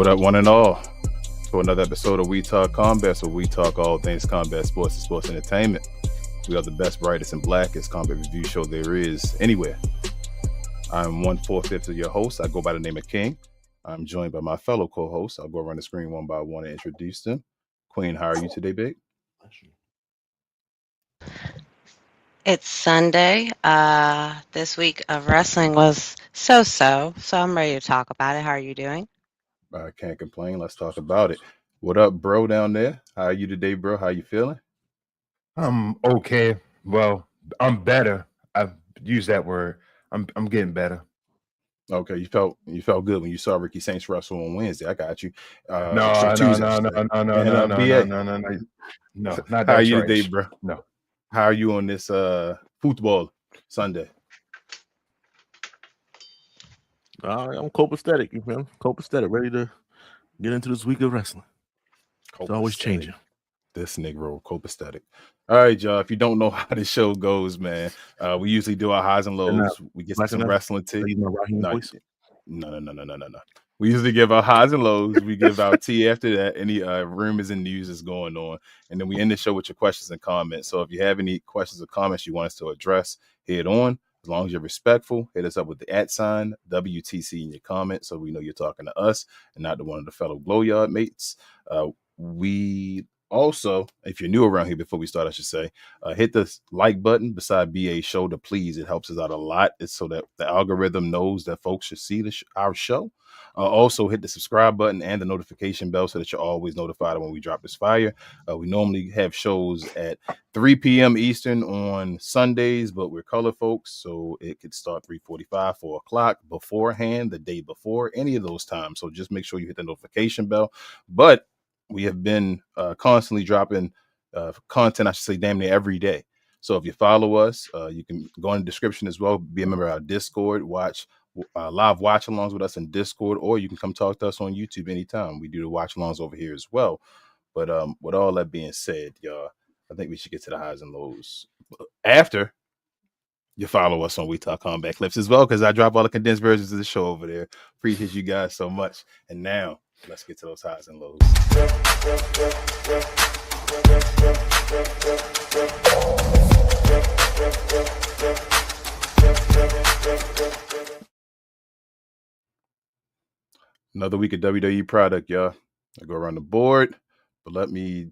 What up, one and all, to another episode of We Talk Combat, so we talk all things combat sports and sports entertainment. We are the best, brightest, and blackest combat review show there is anywhere. I'm 1/4 of your host. I go by the name of King. I'm joined by my fellow co-hosts. I'll go around the screen one by one and introduce them. Queen, how are you today, babe? It's Sunday. This week of wrestling was so I'm ready to talk about it. How are you doing? I can't complain. Let's talk about it. What up, bro, down there? How are you today, bro? How you feeling? I'm okay. Well, I'm better. I've used that word. I'm getting better. Okay, you felt good when you saw Ricky Saints wrestle on Wednesday. I got you. No, Tuesday, not How that are you trash. today, bro? No. How are you on this football Sunday? I'm copacetic, you feel me? Copacetic, ready to get into this week of wrestling. It's always changing. This Negro copacetic. All right, y'all. If you don't know how the show goes, man, we usually do our highs and lows. We get some wrestling tea. No. We usually give our highs and lows. We give our tea after that. Any rumors and news is going on, and then we end the show with your questions and comments. So if you have any questions or comments you want us to address, head on. As long as you're respectful, hit us up with the @ WTC in your comments so we know you're talking to us and not to one of the fellow Glow Yard mates. We also, if you're new around here, before we start, I should say, hit the like button beside BA show to please. It helps us out a lot. It's so that the algorithm knows that folks should see our show. Also, hit the subscribe button and the notification bell so that you're always notified when we drop this fire. We normally have shows at 3 p.m. Eastern on Sundays, but we're color folks, so it could start 3:45, 4 o'clock beforehand, the day before, any of those times. So just make sure you hit the notification bell. But we have been constantly dropping content, I should say, damn near every day. So if you follow us, you can go in the description as well, be a member of our Discord, watch live watch-alongs with us in Discord, or you can come talk to us on YouTube anytime. We do the watch-alongs over here as well. But with all that being said, y'all, I think we should get to the highs and lows after you follow us on We Talk Combat Clips as well, because I drop all the condensed versions of the show over there. Appreciate you guys so much. And now, let's get to those highs and lows. Another week of WWE product, y'all. I go around the board, but let me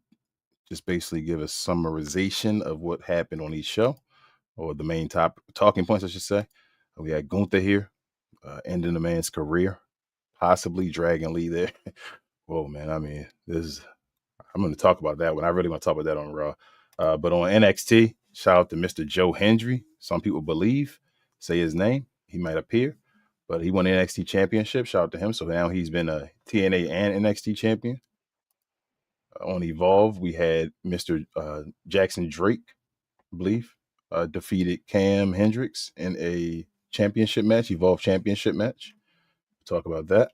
just basically give a summarization of what happened on each show, or the main talking points, I should say. We had Gunther here, ending the man's career, possibly Dragon Lee there. Whoa, man. I mean, I'm going to talk about that one. I really want to talk about that on Raw. But on NXT, shout out to Mr. Joe Hendry. Some people say his name. He might appear, but he won the NXT championship. Shout out to him. So now he's been a TNA and NXT champion. On Evolve, we had Mr. Jackson Drake, I believe, defeated Cam Hendricks in a championship match, Evolve championship match. We'll talk about that.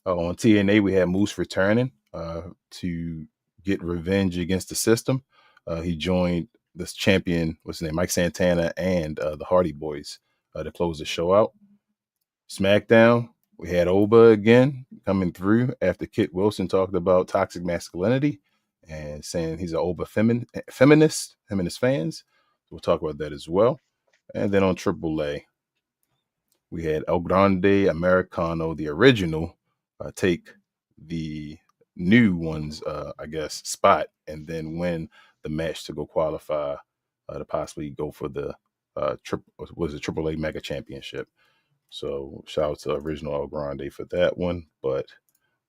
On TNA, we had Moose returning to get revenge against the system. He joined this champion, what's his name, Mike Santana, and the Hardy Boys to close the show out. SmackDown, we had Oba again coming through after Kit Wilson talked about toxic masculinity and saying he's an Oba feminist, him and his fans. We'll talk about that as well. And then on AAA, we had El Grande Americano, the original, take the new one's, spot, and then win the match to go qualify to possibly go for the AAA Mega Championship. So shout out to original El Grande for that one. But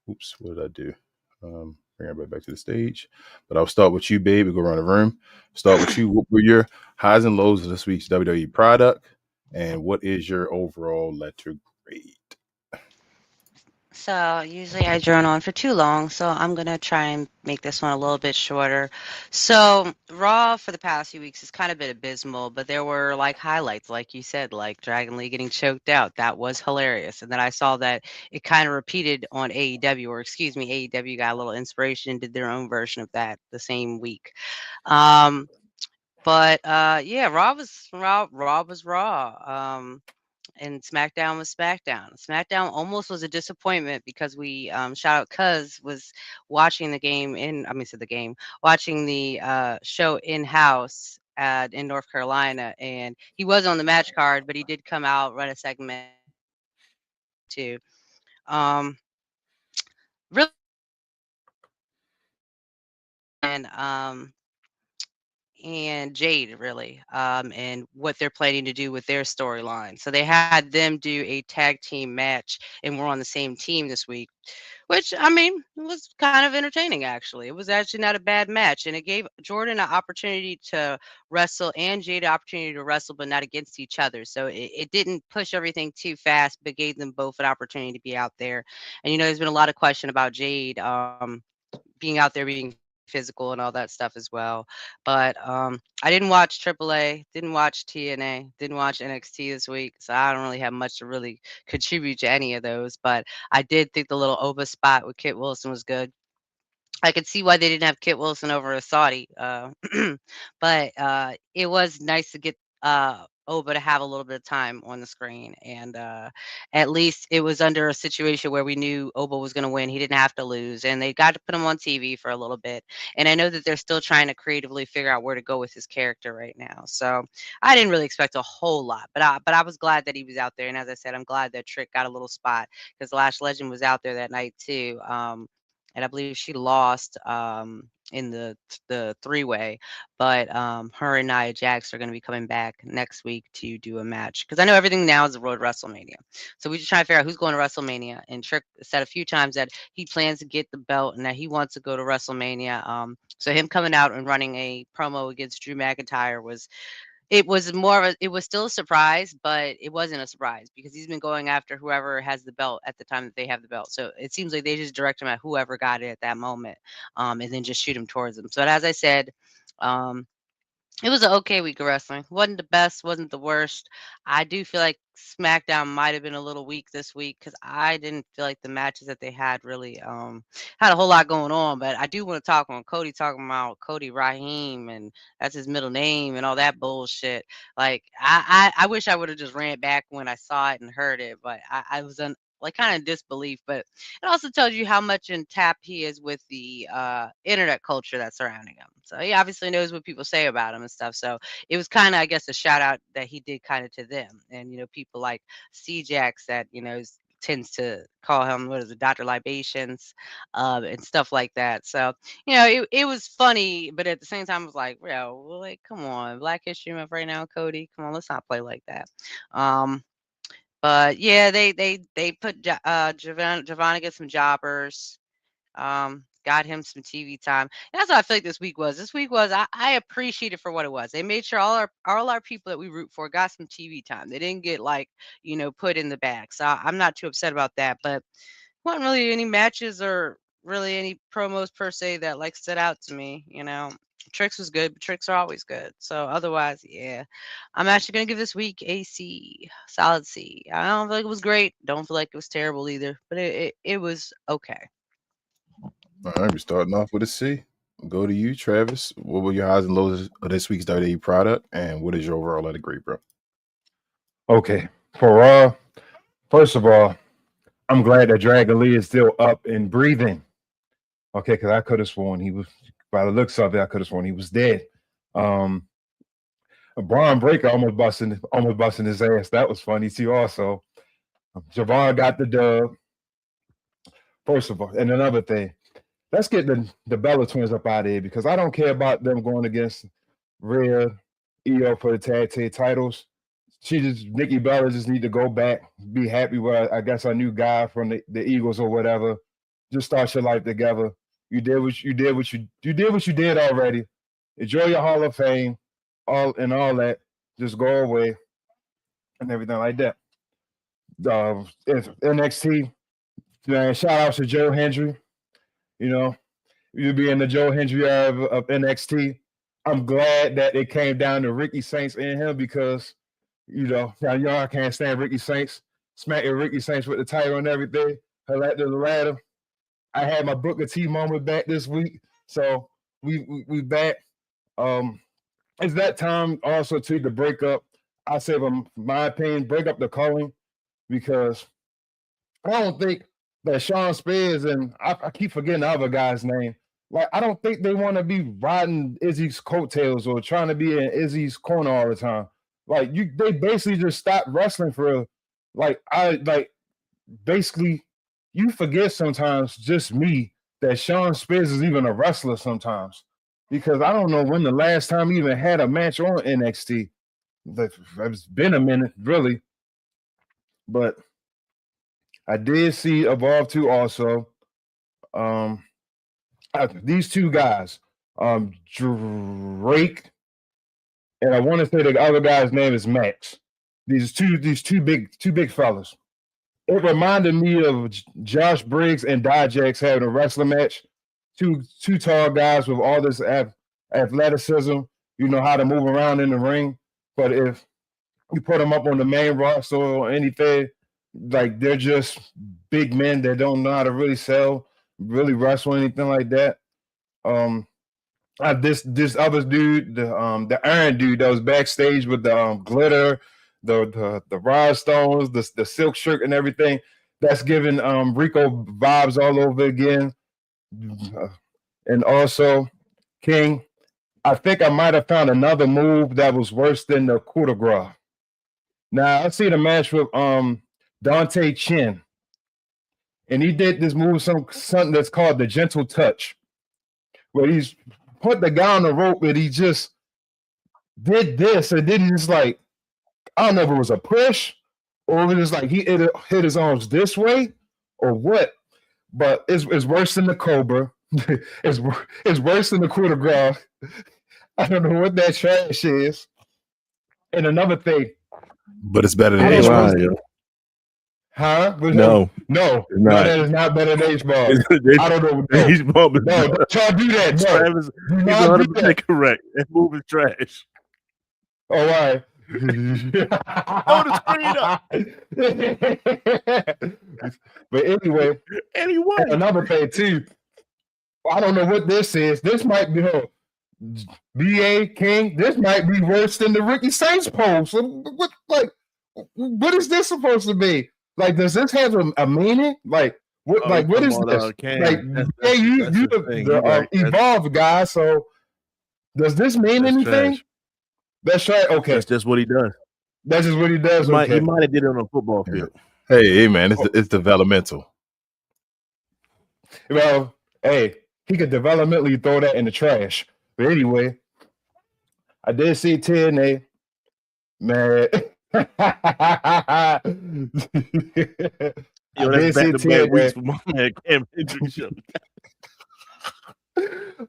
oops, what did I do? Bring everybody back to the stage. But I'll start with you, babe. We'll go around the room. Start with you. What were your highs and lows of this week's WWE product? And what is your overall letter grade? So usually I drone on for too long, so I'm going to try and make this one a little bit shorter. So Raw for the past few weeks has kind of been abysmal, but there were like highlights, like you said, like Dragon Lee getting choked out. That was hilarious. And then I saw that it kind of repeated on AEW, or excuse me, AEW got a little inspiration and did their own version of that the same week. But yeah, Raw was raw. and SmackDown was SmackDown. SmackDown almost was a disappointment because we shout out Cuz was watching the game watching the show in house in North Carolina, and he was on the match card, but he did come out run a segment too. Really, and Jade really, and what they're planning to do with their storyline. So they had them do a tag team match, and we're on the same team this week, which I mean was kind of entertaining actually. It was actually not a bad match, and it gave Jordan an opportunity to wrestle and Jade an opportunity to wrestle, but not against each other. So it didn't push everything too fast, but gave them both an opportunity to be out there. And there's been a lot of question about Jade being out there being physical and all that stuff as well. But I didn't watch AAA, didn't watch TNA, didn't watch NXT this week, so I don't really have much to really contribute to any of those. But I did think the little Oba spot with Kit Wilson was good. I could see why they didn't have Kit Wilson over a Saudi, but it was nice to get Oba to have a little bit of time on the screen, and at least it was under a situation where we knew Oba was going to win. He didn't have to lose, and they got to put him on TV for a little bit. And I know that they're still trying to creatively figure out where to go with his character right now. So I didn't really expect a whole lot, but I was glad that he was out there. And as I said, I'm glad that Trick got a little spot because Lash Legend was out there that night too. And I believe she lost in the three-way, but her and Nia Jax are going to be coming back next week to do a match because I know everything now is the road to WrestleMania. So we just trying to figure out who's going to WrestleMania. And Trick said a few times that he plans to get the belt and that he wants to go to WrestleMania. So him coming out and running a promo against Drew McIntyre it was still a surprise, but it wasn't a surprise because he's been going after whoever has the belt at the time that they have the belt. So it seems like they just direct him at whoever got it at that moment, and then just shoot him towards them. So as I said, um, it was an okay week of wrestling. Wasn't the best, wasn't the worst. I do feel like SmackDown might have been a little weak this week because I didn't feel like the matches that they had really had a whole lot going on. But I do want to talk on Cody talking about Cody Raheem and that's his middle name and all that bullshit. Like I wish I would have just ran back when I saw it and heard it, but I was like kind of disbelief, but it also tells you how much in tap he is with the internet culture that's surrounding him. So he obviously knows what people say about him and stuff. So it was kind of, I guess, a shout out that he did kind of to them. And, people like C-Jax that, tends to call him, what is it, Dr. Libations and stuff like that. So, it was funny, but at the same time, I was like, like, come on, Black History Month right now, Cody. Come on, let's not play like that. But yeah, they put Javon against some jobbers, got him some TV time. And that's what I feel like this week was. This week was I appreciate it for what it was. They made sure all our people that we root for got some TV time. They didn't get put in the bag. So I'm not too upset about that. But wasn't really any matches or really any promos per se that stood out to me. Tricks was good, but tricks are always good. So otherwise, yeah, I'm actually gonna give this week a C, solid C. I don't feel like it was great. Don't feel like it was terrible either, but it was okay. All right, we're starting off with a C. Go to you, Travis. What were your highs and lows of this week's WWE product, and what is your overall letter grade, bro? Okay, for Raw, first of all, I'm glad that Dragon Lee is still up and breathing. Okay, because I could have sworn he was, by the looks of it, I could have sworn he was dead. Braun Breaker almost busting his ass. That was funny too. Also, Javon got the dub. First of all, and another thing, let's get the Bella twins up out of here because I don't care about them going against Rhea, Io for the tag team titles. Nikki Bella just need to go back, be happy with, I guess, a new guy from the Eagles or whatever. Just start your life together. You did what you did already. Enjoy your Hall of Fame, all that. Just go away and everything like that. If NXT, man, shout out to Joe Hendry. You be in the Joe Hendry of NXT. I'm glad that it came down to Ricky Saints and him because y'all can't stand Ricky Saints. Smacking Ricky Saints with the title and everything. Her the ladder. I had my Booker T moment back this week, so we back. It's that time also to break up I say, from my opinion, break up the calling, because I don't think that Sean Spears, and I keep forgetting the other guy's name. Like, I don't think they want to be riding Izzy's coattails or trying to be in Izzy's corner all the time. Like, they basically just stopped wrestling for real. Basically, you forget sometimes, just me, that Sean Spears is even a wrestler sometimes, because I don't know when the last time he even had a match on NXT. It's been a minute, really. But I did see Evolve 2 also. These two guys, Drake, and I want to say the other guy's name is Max. These two big fellas. It reminded me of Josh Briggs and Dijak having a wrestling match. Two tall guys with all this athleticism, you know how to move around in the ring. But if you put them up on the main roster or anything, like, they're just big men that don't know how to really sell, really wrestle, anything like that. This other dude, the Iron dude that was backstage with the glitter, the rhinestones, the silk shirt and everything, that's giving Rico vibes all over again. And also, King, I think I might have found another move that was worse than the coup de grace. Now, I see the match with Dante Chin, and he did this move, something that's called the gentle touch, where he's put the guy on the rope and he just did this, and then he's like, I don't know if it was a push or it was like he hit his arms this way or what, but it's worse than the Cobra. it's worse than the coup de grace. I don't know what that trash is. And another thing, but it's better than I don't know H-Bomb. what- Huh? No, No, it's not. that is not better than H-Bomb. I don't know. No, H-Bomb is no, don't try to do that. No, Travis, do he's not do 100% that. correct. That move is trash. Oh, all right. Throw the screen up. But anyway, Anyway, another thing too. I don't know what this is. This might be BA King. This might be worse than the Ricky Saints post. What is this supposed to be? Like, does this have a meaning? Like, what? Like, what is this? Cam. Like, That's you the thing. You're right. Evolve guy. So, does this mean That's anything? trash. That's right. Okay, That's just what he does. that's just what he does. He Okay. might have did it on a football field. Hey, man, it's developmental. Well, hey, he could developmentally throw that in the trash. But anyway, I did see TNA, man. Yo, I that's did back to see back weeks TNA. for my man Cam Hendricks show.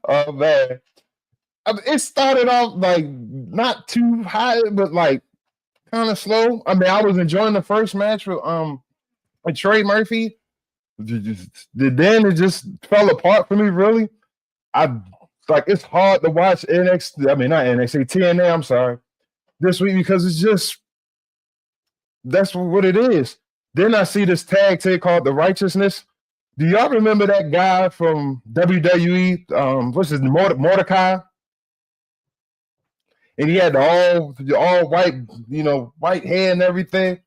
Oh man, I mean, it started off like not too high, but like kind of slow. I mean, I was enjoying the first match with Trey Murphy. Then it just fell apart for me. Really, it's hard to watch NXT. I mean, not NXT, TNA. I'm sorry, this week, because it's just that's what it is. Then I see this tag team called The Righteousness. Do y'all remember that guy from WWE? What's his Mordecai? And he had the all white, white hair and everything.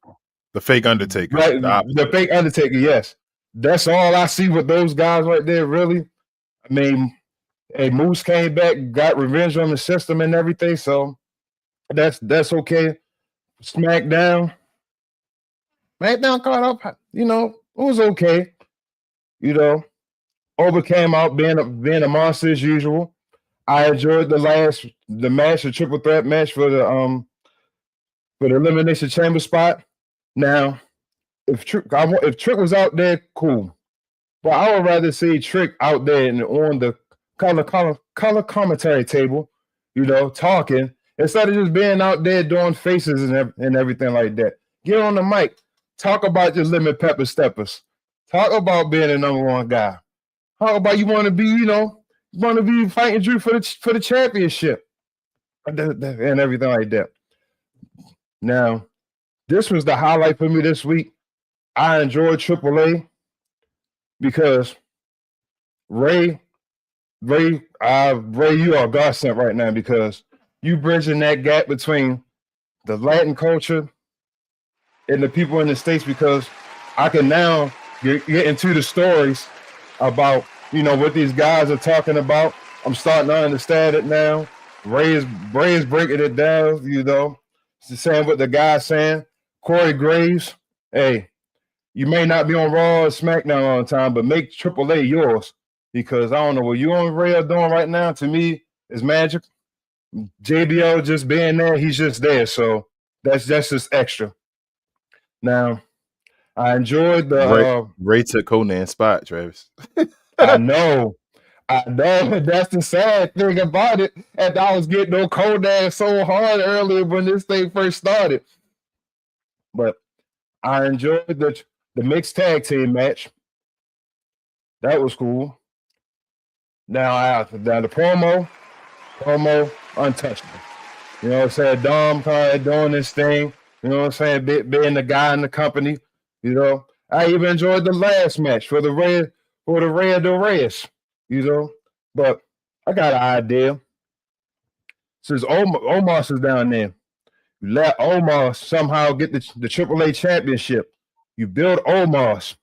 The fake Undertaker. Right, the fake Undertaker, yes. That's all I see with those guys right there, really. I mean, hey, Moose came back, got revenge on the system and everything, so that's okay. SmackDown caught up, it was okay. Oba came out being a monster as usual. I enjoyed the match, the triple threat match for the Elimination Chamber spot. Now, if Trick was out there, cool. But I would rather see Trick out there and on the color commentary table, talking, instead of just being out there doing faces and everything like that. Get on the mic, talk about your lemon pepper steppers, talk about being the number one guy. Talk about you want to be fighting Drew for the championship and everything like that. Now, this was the highlight for me this week. I enjoyed AAA because Ray, you are a godsend right now, because you bridging that gap between the Latin culture and the people in the States, because I can now get into the stories about, what these guys are talking about. I'm starting to understand it now. Ray is breaking it down, saying what the guy's saying. Corey Graves, hey, you may not be on Raw or SmackDown all the time, but make AAA yours, because I don't know what you and Ray are doing right now. To me, it's magic. JBL just being there, he's just there. So that's just extra. Now, I enjoyed the Ray took Conan's spot, Travis. I know. That's the sad thing about it. And I was getting on Conan so hard earlier when this thing first started. But I enjoyed the mixed tag team match. That was cool. Now the promo untouchable. You know what I'm saying? Dom kind of doing this thing. You know what I'm saying? Being the guy in the company. I even enjoyed the last match for the Red Del Reyes. But I got an idea. Since Omos is down there, you let Omos somehow get the AAA championship. You build Omos.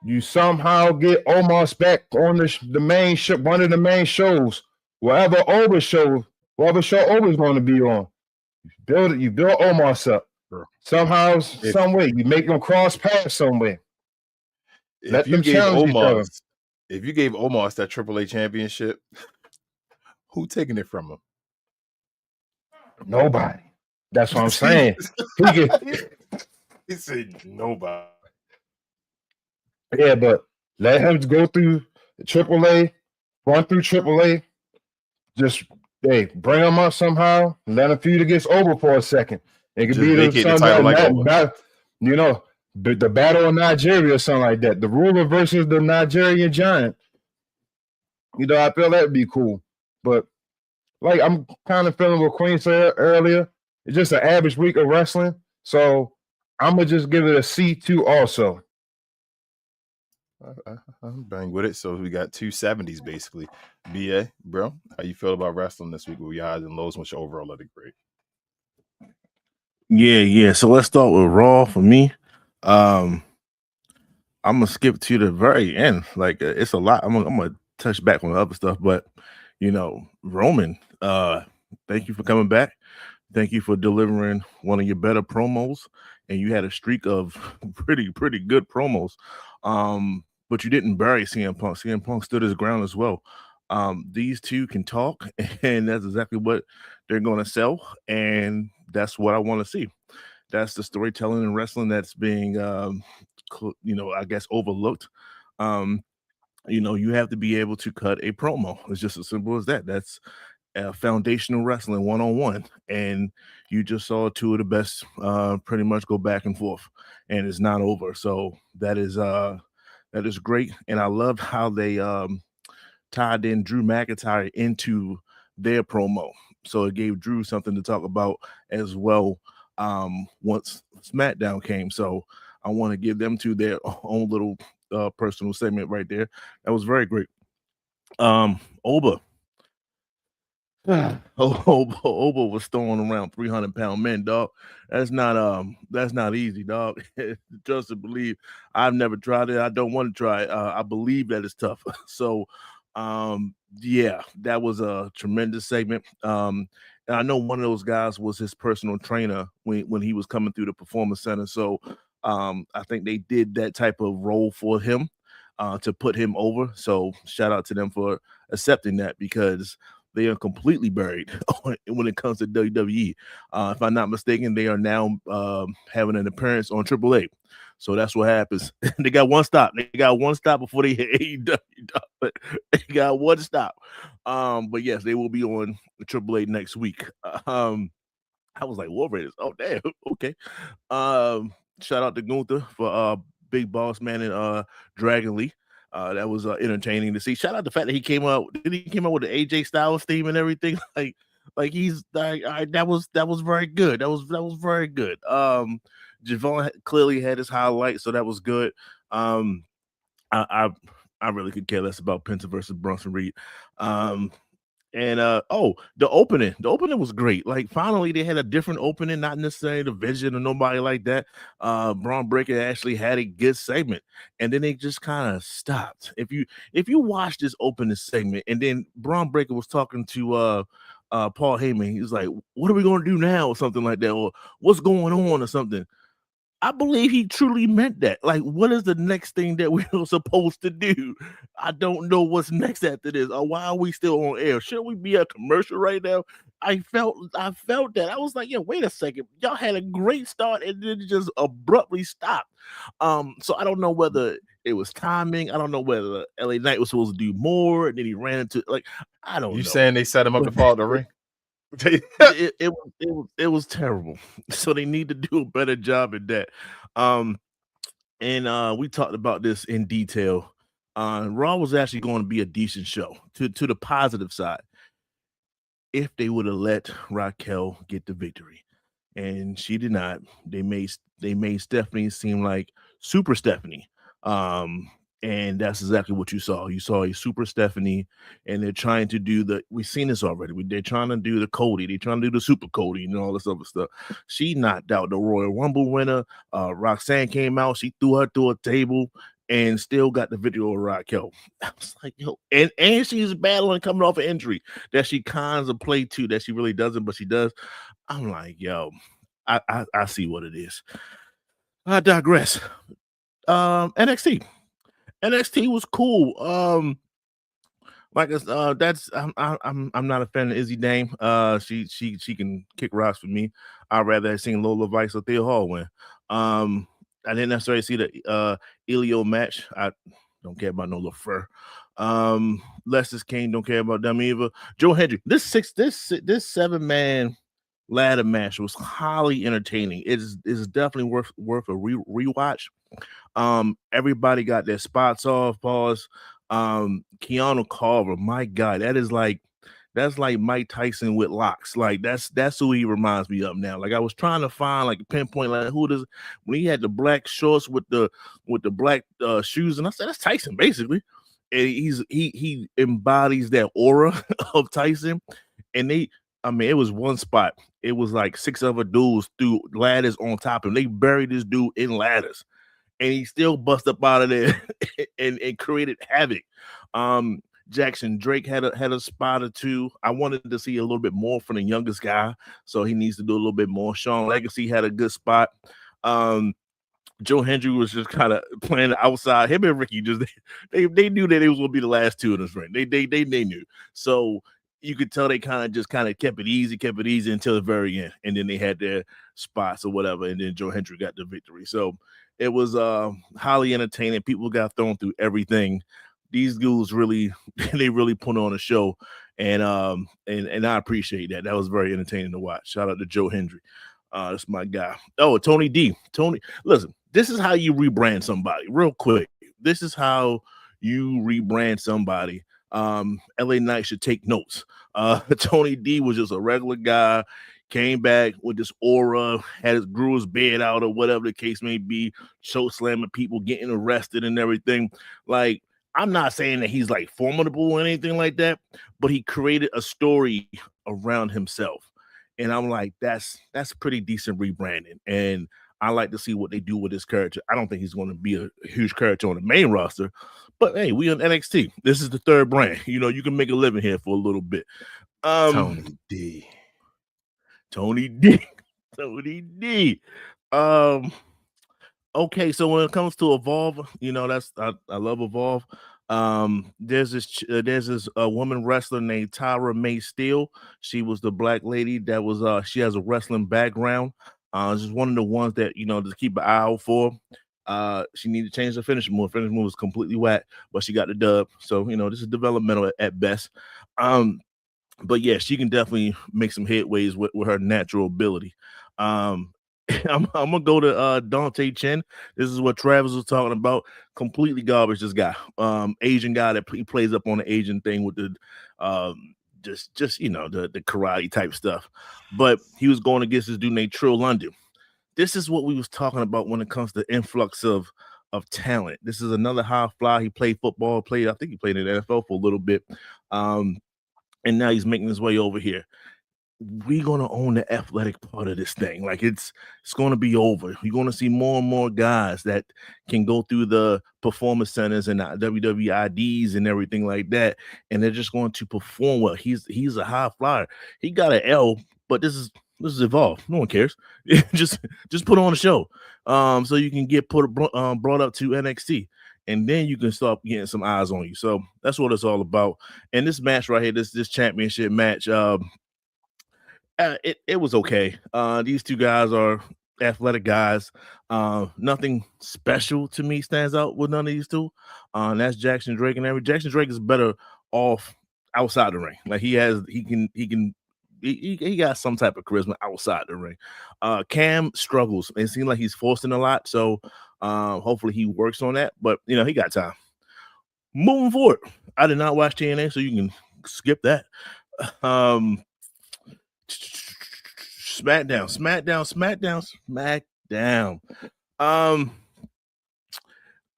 You somehow get Omos back on the main show, one of the main shows, whatever show Oba's going to be on. You build Omos up. Sure. Somehow, some way, you make them cross paths somewhere. If you gave Omos that AAA championship, who taking it from him? Nobody. That's what I'm saying. He said nobody. Yeah, but let him go through AAA, run through AAA. Just bring him up somehow. Let him feud against Oba for a second. It could be the battle of Nigeria or something like that. The ruler versus the Nigerian giant. I feel that'd be cool. But like I'm kind of feeling what Queen said earlier. It's just an average week of wrestling. So I'm gonna just give it a C2 also. I'm bang with it. So we got 270s basically. BA, bro, how you feel about wrestling this week with your highs and lows? What's your overall of the grade? Yeah. So let's start with Raw for me. I'm gonna skip to the very end. Like it's a lot. I'm gonna touch back on the other stuff, but Roman, thank you for coming back. Thank you for delivering one of your better promos, and you had a streak of pretty good promos. But you didn't bury CM Punk. CM Punk stood his ground as well. These two can talk, and that's exactly what they're going to sell, and that's what I want to see. That's the storytelling in wrestling that's being, I guess overlooked. You have to be able to cut a promo. It's just as simple as that. That's foundational wrestling 1-on-1, and you just saw two of the best pretty much go back and forth, and it's not over. So that is great, and I loved how they tied in Drew McIntyre into their promo, so it gave Drew something to talk about as well once SmackDown came. So I want to give them to their own little personal segment right there. That was very great. Oba was throwing around 300-pound men, dog. That's not easy, dog. Trust and believe. I've never tried it. I don't want to try it. I believe that it's tough. So yeah, that was a tremendous segment. And I know one of those guys was his personal trainer when he was coming through the Performance Center. So I think they did that type of role for him to put him over. So shout out to them for accepting that, because they are completely buried when it comes to WWE. If I'm not mistaken, they are now having an appearance on AAA. So that's what happens. They got one stop. They got one stop before they hit AEW. But they got one stop. But yes, they will be on AAA next week. I was like, War Raiders. Oh, damn. Okay. Shout out to Gunther for Big Boss Man and Dragon Lee. That was entertaining to see. Shout out the fact that he came out with the AJ Styles theme and everything. Like he's like, that was very good. That was very good. Javon clearly had his highlight, so that was good. I really could care less about Penta versus Bronson Reed. And And the opening was great. Like finally they had a different opening, not necessarily the Vision or nobody like that. Braun Breaker actually had a good segment, and then they just kind of stopped. If you watch this opening segment, and then Braun Breaker was talking to Paul Heyman, he was like, "What are we gonna do now?" or something like that, or "What's going on?" or something. I believe he truly meant that. Like, what is the next thing that we're supposed to do? I don't know what's next after this. Or why are we still on air? Should we be a commercial right now? I felt that. I was like, yeah, wait a second. Y'all had a great start and then it just abruptly stopped. So I don't know whether it was timing. I don't know whether LA Knight was supposed to do more, and then he ran into I don't know. You saying they set him up to fall out the ring? It was terrible. So they need to do a better job at that. And we talked about this in detail. Raw was actually going to be a decent show to the positive side if they would have let Raquel get the victory, and she did not. They made Stephanie seem like Super Stephanie. And that's exactly what you saw. You saw a Super Stephanie, and they're trying to do we've seen this already. They're trying to do the Cody. They're trying to do the Super Cody and all this other stuff. She knocked out the Royal Rumble winner. Roxanne came out. She threw her through a table and still got the video of Raquel. I was like, yo, and she's battling coming off an injury that she kinds of play to that she really doesn't, but she does. I'm like, yo, I see what it is. I digress. NXT was cool. Like that's I'm not a fan of Izzy Dame. She can kick rocks for me. I'd rather have seen Lola Vice or Thea Hall win. I didn't necessarily see the Elio match. I don't care about no LaFleur. Lester's King, don't care about them either. Joe Hendry, this 7-man ladder match was highly entertaining. It's definitely worth a rewatch. Everybody got their spots off. Pause. Keanu Carver, my God, that's like Mike Tyson with locks. Like that's who he reminds me of now. Like I was trying to find like a pinpoint, like who does when he had the black shorts with the black shoes, and I said that's Tyson basically. And he embodies that aura of Tyson. And it was one spot. It was like 6 other dudes threw ladders on top of him. They buried this dude in ladders, and he still bust up out of there and created havoc. Jackson Drake had a spot or two. I wanted to see a little bit more from the youngest guy, so he needs to do a little bit more. Sean Legacy had a good spot. Joe Hendry was just kind of playing outside. Him and Ricky they knew that it was gonna be the last two in this ring. They knew. So you could tell they kind of kept it easy until the very end, and then they had their spots or whatever, and then Joe Hendry got the victory. So it was highly entertaining. People got thrown through everything. These dudes really put on a show, and I appreciate that. That was very entertaining to watch. Shout out to Joe Hendry. That's my guy. Oh, Tony D. Listen, this is how you rebrand somebody real quick. This is how you rebrand somebody. LA Knight should take notes. Tony D was just a regular guy, came back with this aura, grew his beard out or whatever the case may be, choke slamming people, getting arrested and everything. Like, I'm not saying that he's like formidable or anything like that, but he created a story around himself. And I'm like, that's pretty decent rebranding. And I like to see what they do with this character. I don't think he's going to be a huge character on the main roster, but hey, we on NXT. This is the third brand. You know, you can make a living here for a little bit. Tony D. Okay, so when it comes to Evolve, you know, I love Evolve. There's this woman wrestler named Tyra May Steele. She was the black lady that was she has a wrestling background. She's one of the ones that, you know, to keep an eye out for. She needed to change the finishing move. Finishing move was completely whack, but she got the dub. So, you know, this is developmental at best. But yeah, she can definitely make some headways with her natural ability. I'm gonna go to Dante Chen. This is what Travis was talking about. Completely garbage. This guy, Asian guy that he plays up on the Asian thing with the just you know the karate type stuff. But he was going against this dude named Trill London. This is what we was talking about when it comes to influx of talent. This is another high fly. He played football. I think he played in the NFL for a little bit. and now he's making his way over here. We're gonna own the athletic part of this thing. Like it's gonna be over. You're gonna see more and more guys that can go through the performance centers and the WWIDs and everything like that, and they're just going to perform well. He's a high flyer. He got an L, but this is Evolve. No one cares. just put on a show, so you can get brought up to NXT. And then you can start getting some eyes on you. So that's what it's all about. And this match right here, this championship match, it was okay. These two guys are athletic guys. Nothing special to me stands out with none of these two. That's Jackson Drake and every Jackson Drake is better off outside the ring. Like he got some type of charisma outside the ring. Cam struggles. It seems like he's forcing a lot. So hopefully he works on that. But he got time. Moving forward, I did not watch TNA, so you can skip that. SmackDown.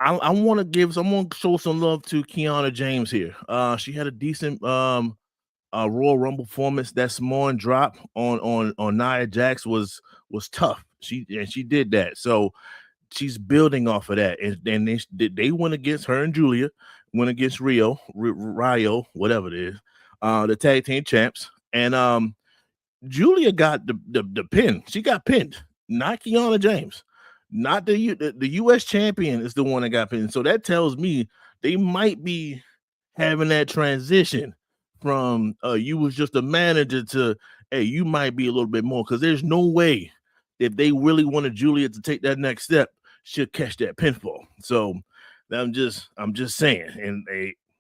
I want to show some love to Kiana James here. She had a decent Royal Rumble performance. That Samoan drop on Nia Jax was tough. She did that. So she's building off of that. And they went against her and Julia, went against Rio, whatever it is, the tag team champs. And Julia got the pin. She got pinned, not Kiana James. Not the U.S. champion is the one that got pinned. So that tells me they might be having that transition from you was just a manager to, hey, you might be a little bit more, because there's no way if they really wanted Julia to take that next step, she'll catch that pinfall. So I'm just saying, and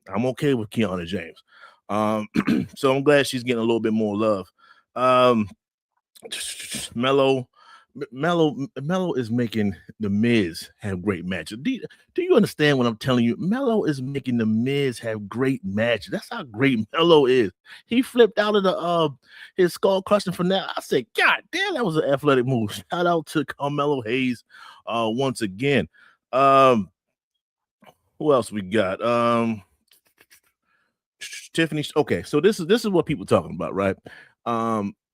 I'm okay with Kiana James. So I'm glad she's getting a little bit more love. Melo is making the Miz have great matches. Do you understand what I'm telling you? Melo is making the Miz have great matches. That's how great Melo is. He flipped out of his skull crushing for now. I said, God damn, that was an athletic move. Shout out to Carmelo Hayes once again. Who else we got? Tiffany. Okay, so this is what people are talking about, right?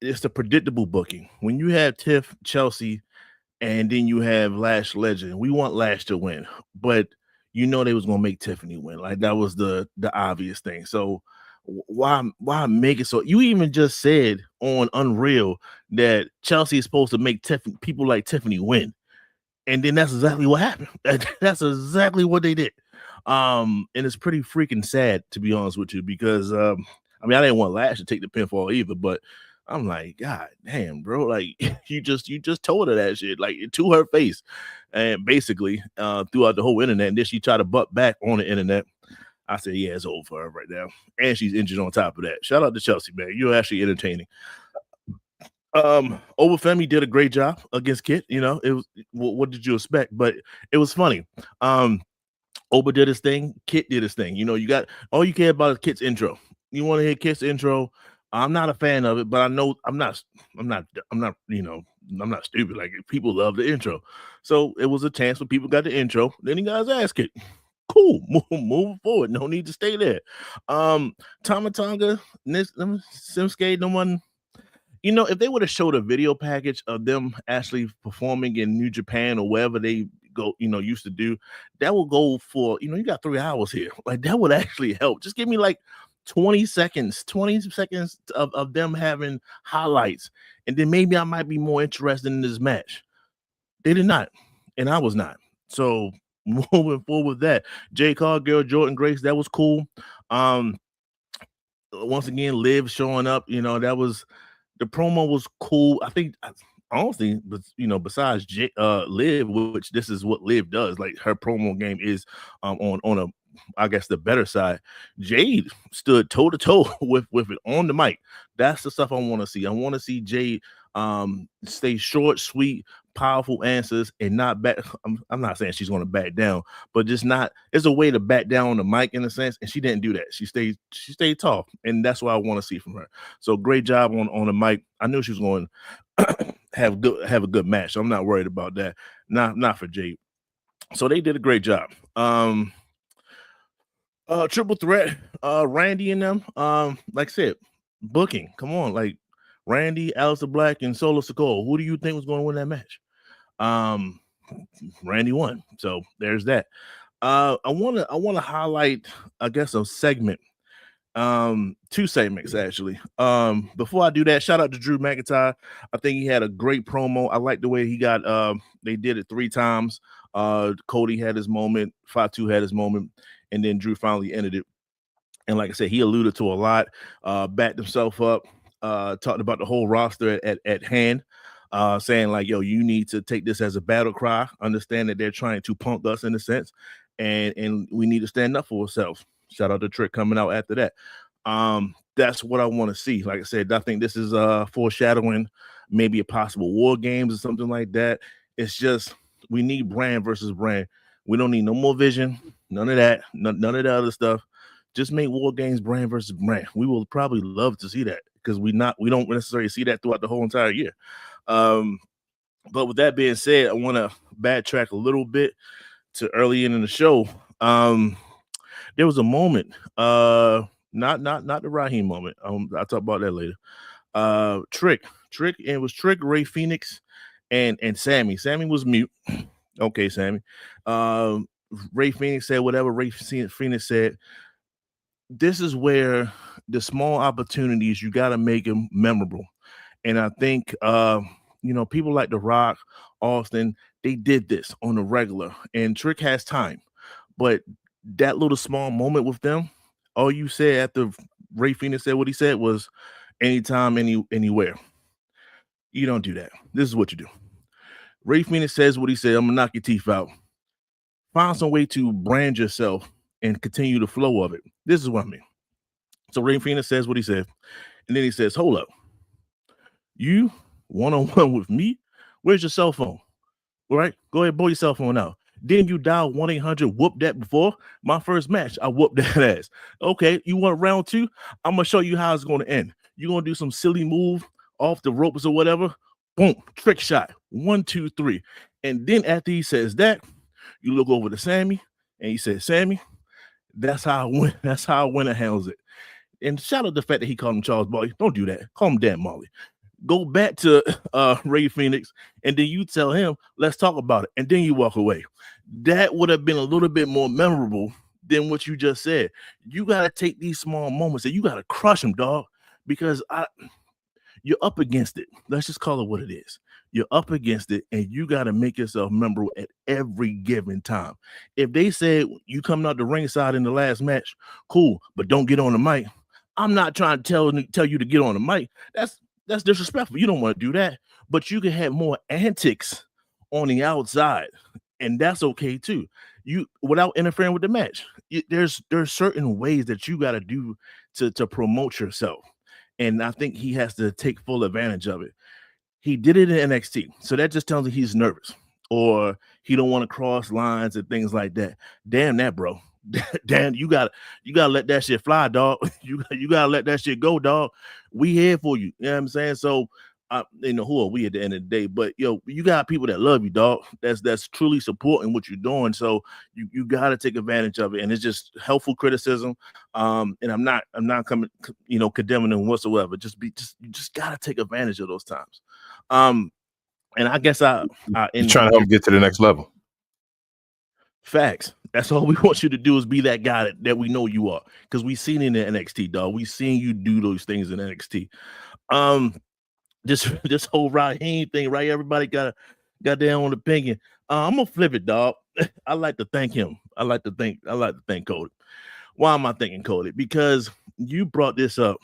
It's the predictable booking. When you have Tiff, Chelsea, and then you have Lash Legend, we want Lash to win, but they was gonna make Tiffany win. Like that was the obvious thing. So why make it so? You even just said on Unreal that Chelsea is supposed to make people like Tiffany win, and then that's exactly what happened. That's exactly what they did. And it's pretty freaking sad, to be honest with you, because I didn't want Lash to take the pinfall either, but I'm like, God damn, bro, like you just told her that shit, like to her face, and basically throughout the whole internet. And then she tried to butt back on the internet. I said, yeah, it's over for her right now, and she's injured on top of that. Shout out to Chelsea, man, you're actually entertaining. Oba Feminist did a great job against Kit. It was, what did you expect? But it was funny. Oba did his thing, Kit did his thing. You got all you care about is Kit's intro. You want to hear Kit's intro. I'm not a fan of it, but I know I'm not stupid. Like people love the intro. So it was a chance for people got the intro. Then you guys ask it. Cool. Move forward. No need to stay there. Tamatonga, Simskate, no one. If they would have showed a video package of them actually performing in New Japan or wherever they go, used to do, that will go for, you got 3 hours here. Like that would actually help. Just give me like 20 seconds of them having highlights, and then maybe I might be more interested in this match. They did not, and I was not. So moving forward with that, Jay Cargill, Jordan Grace, that was cool. Once again, Liv showing up, that was, the promo was cool. I think honestly, but besides Liv, which this is what Liv does, like her promo game is on a, I guess, the better side. Jade stood toe to toe with it on the mic. That's the stuff I want to see. I want to see Jade stay short, sweet, powerful answers, and not back. I'm not saying she's going to back down, but just not. It's a way to back down on the mic in a sense, and she didn't do that. She stayed tall, and that's what I want to see from her. So great job on the mic. I knew she was going to have a good match. So I'm not worried about that. Not for Jade. So they did a great job. Triple threat, Randy and them. Like I said, booking. Come on, like Randy, Aleister Black, and Solo Sikoa. Who do you think was going to win that match? Randy won. So there's that. I wanna highlight, I guess, a segment. Two segments actually. Before I do that, shout out to Drew McIntyre. I think he had a great promo. I like the way he got they did it 3 times. Cody had his moment, Fatu had his moment, and then Drew finally ended it. And like I said, he alluded to a lot, backed himself up, talked about the whole roster at hand, saying like, yo, you need to take this as a battle cry, understand that they're trying to punk us in a sense, and we need to stand up for ourselves. Shout out to Trick coming out after that. That's what I want to see. Like I said, I think this is foreshadowing maybe a possible War Games or something like that. It's just we need brand versus brand. We don't need no more vision, none of that, none of the other stuff. Just make War Games brand versus brand. We will probably love to see that because we don't necessarily see that throughout the whole entire year. But with that being said, I want to backtrack a little bit to early in the show. There was a moment, not the Raheem moment. I'll talk about that later. Trick, and it was Trick, Ray Phoenix, and Sammy. Sammy was mute. Okay, Sammy. Ray Phoenix said whatever Ray Phoenix said. This is where the small opportunities, you got to make them memorable. And I think, people like The Rock, Austin, they did this on the regular. And Trick has time. But that little small moment with them, all you said after Ray Phoenix said what he said was anytime, anywhere. You don't do that. This is what you do. Ray Phoenix says what he said. I'm going to knock your teeth out. Find some way to brand yourself and continue the flow of it. This is what I mean. So Ray Phoenix says what he said. And then he says, hold up. You one-on-one with me? Where's your cell phone? All right, go ahead, pull your cell phone out. Didn't you dial 1-800 whoop that before? My first match, I whooped that ass. Okay, you want round 2? I'm going to show you how it's going to end. You're going to do some silly move off the ropes or whatever. Boom, trick shot. 1, 2, 3. And then after he says that, you look over to Sammy and he says, Sammy, that's how I win. That's how I win and handles it. And shout out the fact that he called him Charles Barkley. Don't do that. Call him Dan Marley. Go back to Ray Phoenix, and then you tell him, let's talk about it. And then you walk away. That would have been a little bit more memorable than what you just said. You got to take these small moments and you got to crush them, dog, because you're up against it. Let's just call it what it is. You're up against it, and you got to make yourself memorable at every given time. If they said you coming out the ringside in the last match, cool, but don't get on the mic. I'm not trying to tell you to get on the mic. That's disrespectful. You don't want to do that, but you can have more antics on the outside, and that's okay too. You without interfering with the match. There's certain ways that you got to do to promote yourself, and I think he has to take full advantage of it. He did it in NXT, so that just tells me he's nervous or he don't want to cross lines and things like that. Damn that, bro. Damn, you gotta let that shit fly, dog. You gotta let that shit go, dog. We here for you. You know what I'm saying? So who are we at the end of the day? But you got people that love you, dog. That's truly supporting what you're doing. So you gotta take advantage of it. And it's just helpful criticism. And I'm not coming, condemning them whatsoever. You just gotta take advantage of those times. And I guess you're trying to help get to the next level. Facts. That's all we want you to do is be that guy that we know you are, because we seen it in the NXT, dog. We seen you do those things in NXT. This whole Raheem thing, right? Everybody got their own opinion. I'm gonna flip it, dog. I like to thank him. I like to thank Cody. Why am I thanking Cody? Because you brought this up,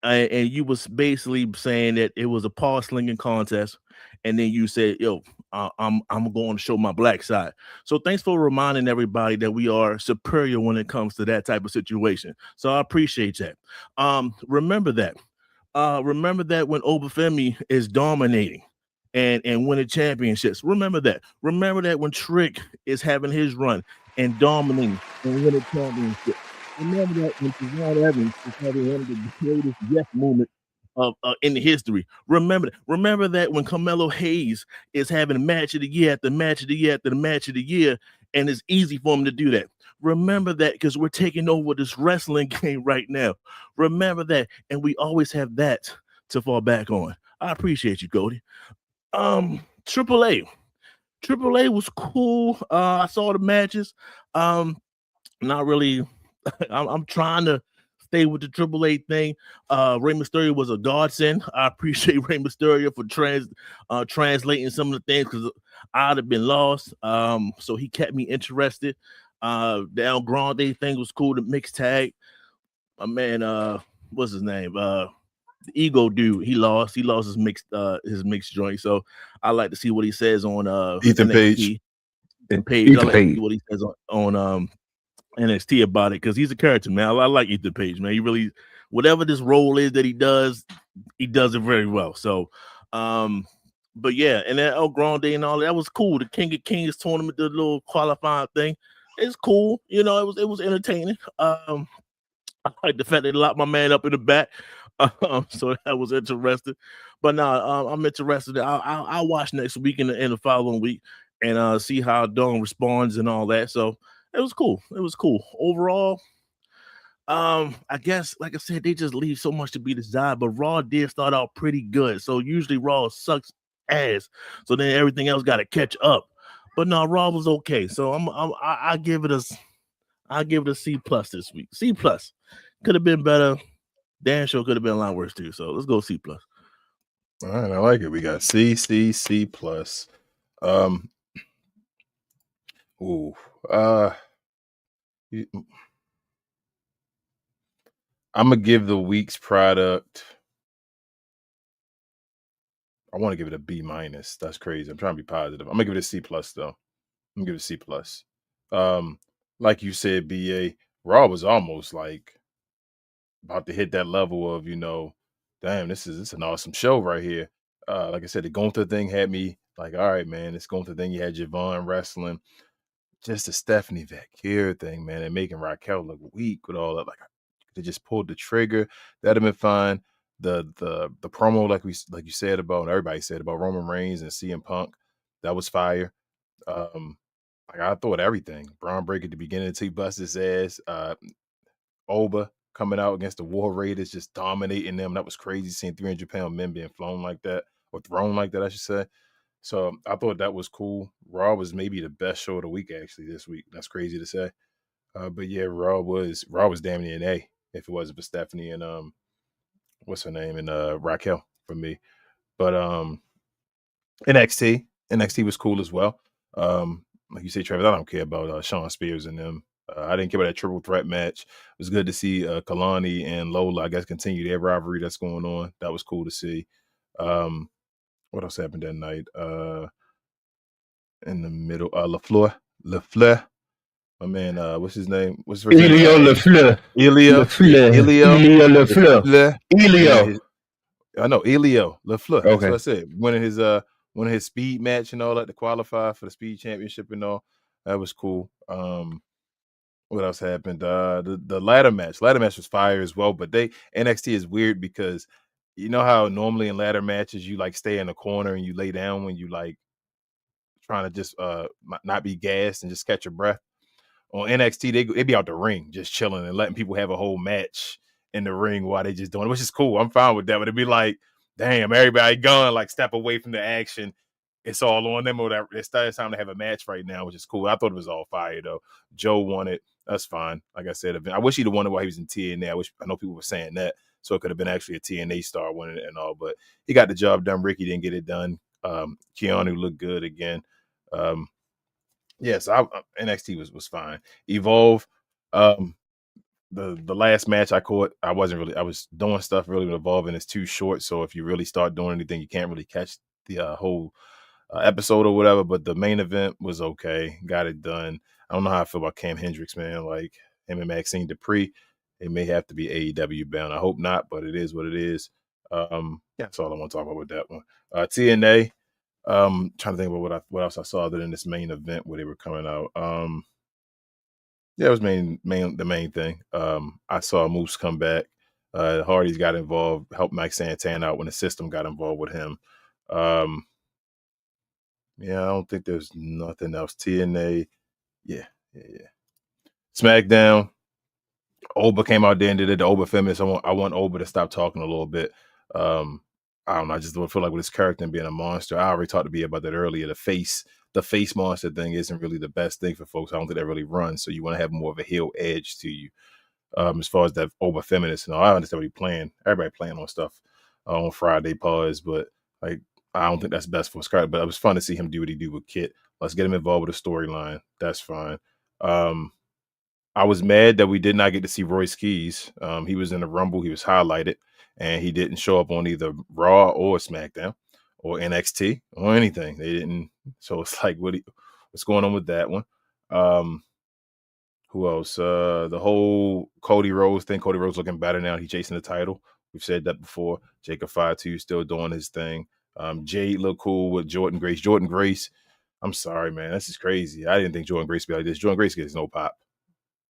and you was basically saying that it was a paw slinging contest, and then you said, "Yo, I'm going to show my black side." So thanks for reminding everybody that we are superior when it comes to that type of situation. So I appreciate that. Remember that. Remember that when Oba Feminist is dominating and winning championships. Remember that. Remember that when Trick is having his run and dominating and winning championships. Remember that when Devon Evans is having one of the greatest yes moments in the history. Remember that when Carmelo Hayes is having match of the year after match of the year after the match of the year, and it's easy for him to do that. Remember that, because we're taking over this wrestling game right now. Remember that, and we always have that to fall back on. I appreciate you, Cody. AAA was cool. I saw the matches. Not really. I'm trying to stay with the AAA thing. Rey Mysterio was a godsend. I appreciate Rey Mysterio for translating some of the things, because I'd have been lost. So he kept me interested. The El Grande thing was cool. The mixed tag. My man, what's his name? The Ego dude. He lost his mixed joint. So I like to see what he says on Ethan NXT. Page. I like to see what he says on NXT about it, because he's a character, man. I like Ethan Page, man. He really, whatever this role is that he does it very well. So, but yeah, and then El Grande and all that was cool. The King of Kings tournament, the little qualifying thing, it's cool. You know, it was entertaining. I like the fact they locked my man up in the back. So that was interesting. But now I'm interested. I'll watch next week and the following week and see how Dawn responds and all that. So it was cool. Overall, I guess, like I said, they just leave so much to be desired. But Raw did start out pretty good. So usually Raw sucks ass. So then everything else got to catch up. But no, Raw was okay. So I give it a C+ this week. C+. Could have been better. Dan show could have been a lot worse too. So let's go C+. All right, I like it. We got C+. I'm gonna give the week's product. I want to give it a B-. That's crazy. I'm trying to be positive. I'm gonna give it a C+ though. I'm gonna give it a C+. Like you said, BA, Raw was almost like about to hit that level of, damn, this is an awesome show right here. Like I said, the Gunther thing had me like, all right, man, this Gunther thing, you had Javon wrestling. Just the Stephanie Vakir thing, man, and making Raquel look weak with all that. Like, they just pulled the trigger. That'd have been fine. The promo, like you said about, everybody said about Roman Reigns and CM Punk, that was fire. Like, I thought everything. Braun Breaker at the beginning, he bust his ass. Oba coming out against the War Raiders, just dominating them. That was crazy, seeing 300-pound men being flown like that, or thrown like that, I should say. So I thought that was cool. Raw was maybe the best show of the week, actually, this week. That's crazy to say. But yeah, Raw was damn near an A if it wasn't for Stephanie and what's her name, and Raquel for me. But NXT was cool as well. Like you say, Travis, I don't care about Shawn Spears and them. I didn't care about that triple threat match. It was good to see Kalani and Lola, I guess, continue their rivalry that's going on. That was cool to see. What else happened that night? In the middle, LaFleur. My man, what's his name? What's his name? Elio LaFleur. I know, Elio LaFleur. That's Okay. what I said. Winning his speed match and all that to qualify for the speed championship and all. That was cool. What else happened? The ladder match. Ladder match was fire as well, but NXT is weird because you know how normally in ladder matches you like stay in the corner and you lay down when you like trying to just not be gassed and just catch your breath. On NXT, they be out the ring just chilling and letting people have a whole match in the ring while they just doing it, which is cool. I'm fine with that, but it'd be like, damn, everybody gone, like step away from the action. It's all on them or whatever. It's time to have a match right now, which is cool. I thought it was all fire though. Joe won it. That's fine. Like I said, I wish he'd have won it while he was in TNA. I know people were saying that, so it could have been actually a TNA star winning it and all. But he got the job done. Ricky didn't get it done. Keanu looked good again. Yes, NXT was fine. Evolve. The last match I caught, I was doing stuff really with Evolve, and it's too short. So if you really start doing anything, you can't really catch the whole episode or whatever. But the main event was okay. Got it done. I don't know how I feel about Cam Hendricks, man. Like him and Maxine Dupree, they may have to be AEW bound. I hope not, but it is what it is. That's all I want to talk about with that one. TNA. Trying to think about what else I saw other than this main event where they were coming out. Yeah, it was the main thing. I saw Moose come back. Hardy's got involved, helped Mike Santana out when the system got involved with him. Yeah, I don't think there's nothing else. TNA, yeah. SmackDown, Oba came out there and did it. The Oba Feminist. I want Oba to stop talking a little bit. I don't know. I just don't feel like with his character and being a monster. I already talked to B about that earlier. The face monster thing isn't really the best thing for folks. I don't think that really runs. So you want to have more of a heel edge to you. As far as that Oba Feminist and all, I understand what he's playing. Everybody playing on stuff on Friday pause, but like I don't think that's best for Scott. But it was fun to see him do what he do with Kit. Let's get him involved with the storyline. That's fine. I was mad that we did not get to see Royce Keys. He was in the Rumble. He was highlighted, and he didn't show up on either Raw or SmackDown or NXT or anything. They didn't. So it's like, what's going on with that one? Who else? The whole Cody Rhodes thing. Cody Rhodes looking better now. He's chasing the title. We've said that before. Jacob 5-2 still doing his thing. Jade looked cool with Jordan Grace. Jordan Grace, I'm sorry, man. This is crazy. I didn't think Jordan Grace would be like this. Jordan Grace gets no pop.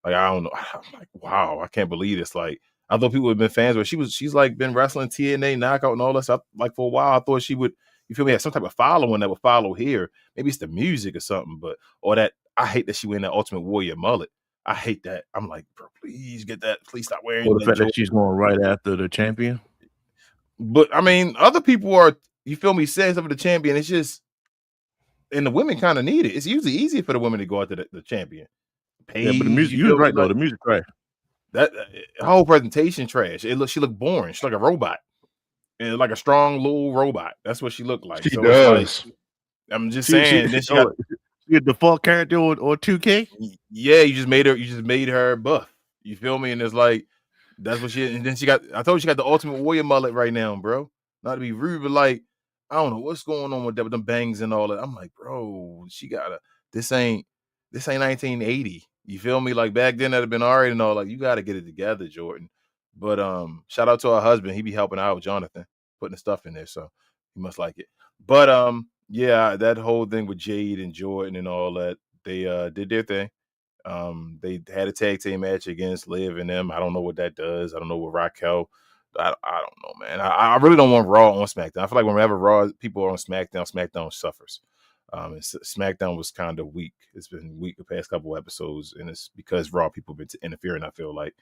Like, I don't know. I'm like, wow, I can't believe this. Like, I thought people would have been fans, but she's like been wrestling TNA, Knockout, and all that stuff. Like, for a while, I thought she would, you feel me, have some type of following that would follow here. Maybe it's the music or something, or that, I hate that she went in that Ultimate Warrior mullet. I hate that. I'm like, bro, please get that. Please stop wearing the fact that she's going right after the champion. But, I mean, other people are, you feel me, saying something to the champion. It's just, and the women kind of need it. It's usually easier for the women to go after the champion. Yeah, but the music, you're right, though. The music trash. That whole presentation trash. She looked boring. She's like a robot, and like a strong little robot. That's what she looked like. She does. Like, I'm just saying. Then she got a default character or 2K. Yeah, you just made her buff. You feel me? And it's like that's what she. And then she got. I told you she got the Ultimate Warrior mullet right now, bro. Not to be rude, but like I don't know what's going on with that with them bangs and all that. I'm like, bro, she got a. This ain't 1980. You feel me? Like back then that'd have been all right and all. Like you got to get it together, Jordan. But shout out to her husband. He be helping out with Jonathan, putting the stuff in there, so he must like it. But yeah, that whole thing with Jade and Jordan and all that, they did their thing. They had a tag team match against Liv and them. I don't know what that does. I don't know what Raquel. I don't know, man. I really don't want Raw on SmackDown. I feel like whenever Raw people are on SmackDown, SmackDown suffers. And SmackDown was kind of weak. It's been weak the past couple episodes, and it's because Raw people have been interfering. I feel like.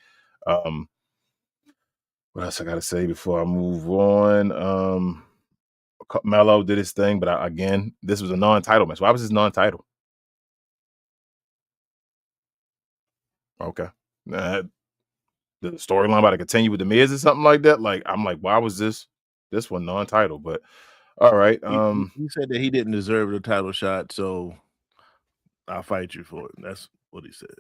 What else I gotta say before I move on? Melo did his thing, but again, this was a non-title match. Why was this non-title? Okay, the storyline about to continue with the Miz or something like that. Like I'm like, why was this one non-title? But all right. He said that he didn't deserve the title shot, so I'll fight you for it. That's what he said.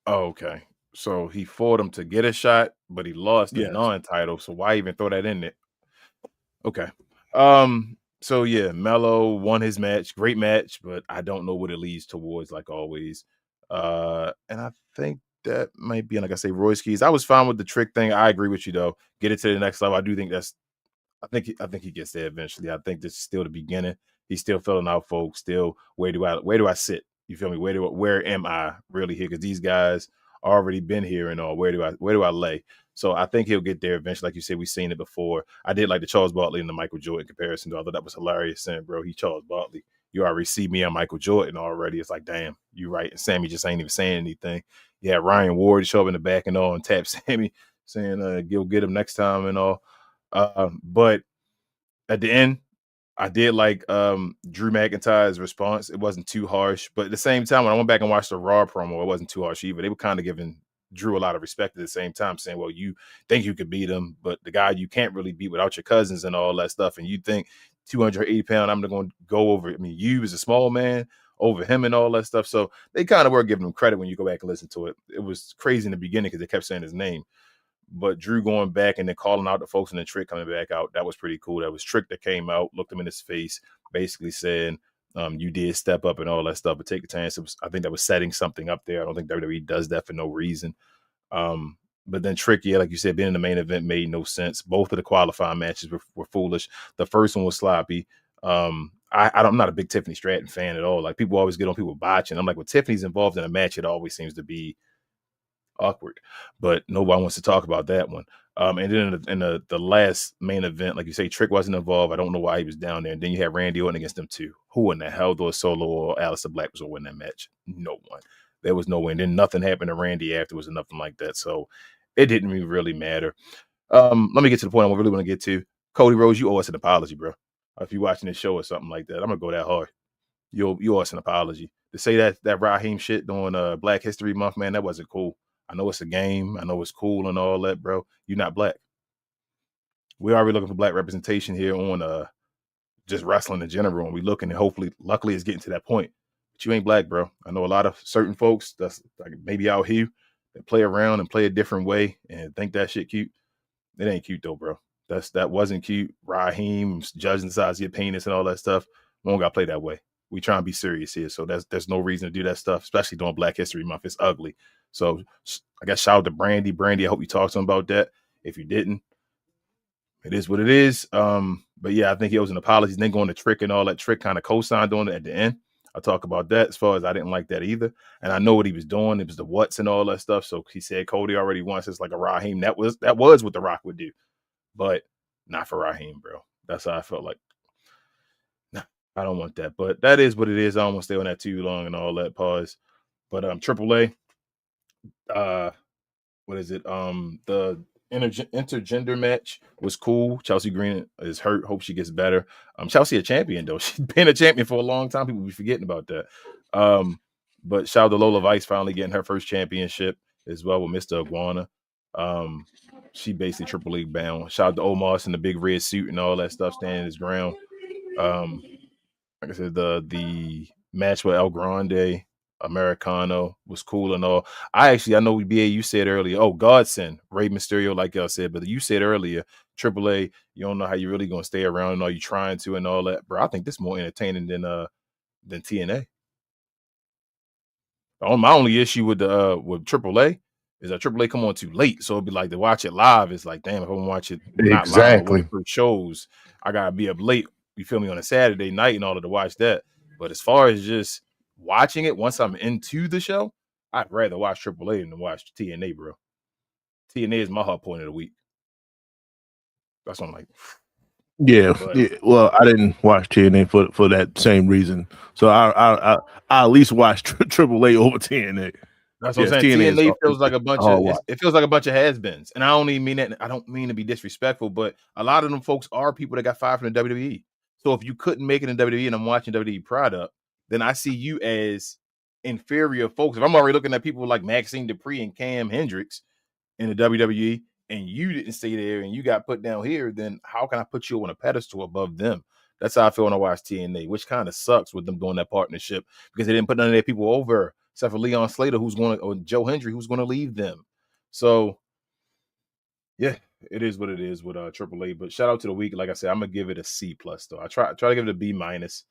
Oh, okay. So he fought him to get a shot, but he lost the non-title. So why even throw that in there? Okay. So yeah, Melo won his match. Great match, but I don't know what it leads towards, like always. And I think that might be, like I say, Royce Keys. I was fine with the Trick thing. I agree with you though. Get it to the next level. I do think I think he gets there eventually. I think this is still the beginning. He's still filling out folks. Still, where do I sit? You feel me? Where am I really here? Because these guys already been here and all. Where do I lay? So I think he'll get there eventually. Like you said, we've seen it before. I did like the Charles Barkley and the Michael Jordan comparison, though. I thought that was hilarious. Saying, bro, he Charles Barkley. You already see me on Michael Jordan already. It's like, damn, you right. And Sammy just ain't even saying anything. Yeah, Ryan Ward show up in the back and all and tap Sammy saying, "Go get him next time" and all. But at the end, I did like Drew McIntyre's response. It wasn't too harsh, but at the same time, when I went back and watched the Raw promo, it wasn't too harsh either. They were kind of giving Drew a lot of respect at the same time, saying, well, you think you could beat him, but the guy you can't really beat without your cousins and all that stuff, and you think 280 pound, I'm going to go over, I mean, you as a small man over him and all that stuff. So they kind of were giving him credit when you go back and listen to it. It was crazy in the beginning because they kept saying his name. But Drew going back and then calling out the folks and then Trick coming back out, that was pretty cool. That was Trick that came out, looked him in his face, basically saying, you did step up and all that stuff, but take a chance. I think that was setting something up there. I don't think WWE does that for no reason. But then Trick, yeah, like you said, being in the main event made no sense. Both of the qualifying matches were foolish. The first one was sloppy. I'm not a big Tiffany Stratton fan at all. Like people always get on people botching. I'm like, when Tiffany's involved in a match, it always seems to be awkward, but nobody wants to talk about that one. And then in the last main event, like you say, Trick wasn't involved. I don't know why he was down there. And then you had Randy Orton against them too. Who in the hell thought Solo or Aleister Black was going to win that match? No one. there was no way. And then nothing happened to Randy afterwards or nothing like that. So it didn't really matter. Let me get to the point I really want to get to. Cody Rhodes, you owe us an apology, bro. If you're watching this show or something like that, I'm gonna go that hard. You owe us an apology. To say that Raheem shit during Black History Month, man, that wasn't cool. I know it's a game. I know it's cool and all that, bro. You're not black. We're already looking for black representation here on just wrestling in general, and we looking, and luckily it's getting to that point. But you ain't black, bro. I know a lot of certain folks that's like maybe out here that play around and play a different way and think that shit cute. It ain't cute though, bro. That wasn't cute. Raheem judging the size of your penis and all that stuff. We don't gotta play that way. We trying to be serious here, so there's no reason to do that stuff, especially during Black History Month. It's ugly. So I guess shout out to Brandy. Brandy, I hope you talked to him about that. If you didn't, it is what it is. But yeah, I think he owes an apology. Then going to Trick and all that. Trick kind of co-signed on it at the end. I'll talk about that. As far as I didn't like that either, and I know what he was doing. It was the what's and all that stuff. So he said Cody already wants it's like a Raheem. That was what The Rock would do, but not for Raheem, bro. That's how I felt like. Nah, I don't want that. But that is what it is. I don't want to stay on that too long and all that. Pause. But AAA. What is it? The intergender match was cool. Chelsea Green is hurt. Hope she gets better. Chelsea a champion though. She's been a champion for a long time. People be forgetting about that. But shout out to Lola Vice finally getting her first championship as well with Mr. Iguana. She basically Triple League bound. Shout out to Omos in the big red suit and all that stuff, standing his ground. Like I said, the match with El Grande Americano was cool and all. I know BA, you said earlier, Godsend, Rey Mysterio, like y'all said, but you said earlier, AAA, you don't know how you really gonna stay around and are you trying to and all that, bro. I think this is more entertaining than TNA. My only issue with AAA is that AAA come on too late, so it'd be like to watch it live. It's like, damn, if I want to watch it not live, one of the first shows, I gotta be up late. You feel me, on a Saturday night and all to watch that. But as far as just watching it, once I'm into the show, I'd rather watch AAA than watch TNA, bro. TNA is my hot point of the week. That's what I'm like. Yeah. Well, I didn't watch TNA for that same reason, so I at least watch AAA over TNA. That's what I'm saying. TNA feels like a bunch of it feels like a bunch of has-beens, and I don't even mean that. I don't mean to be disrespectful, but a lot of them folks are people that got fired from the WWE. So if you couldn't make it in WWE and I'm watching WWE product, then I see you as inferior folks. If I'm already looking at people like Maxine Dupree and Cam Hendricks in the WWE, and you didn't stay there and you got put down here, then how can I put you on a pedestal above them? That's how I feel when I watch TNA, which kind of sucks with them doing that partnership because they didn't put none of their people over, except for Leon Slater, or Joe Hendry, who's going to leave them. So, yeah, it is what it is with AAA. But shout out to the week. Like I said, I'm gonna give it a C plus though. I try to give it a B minus,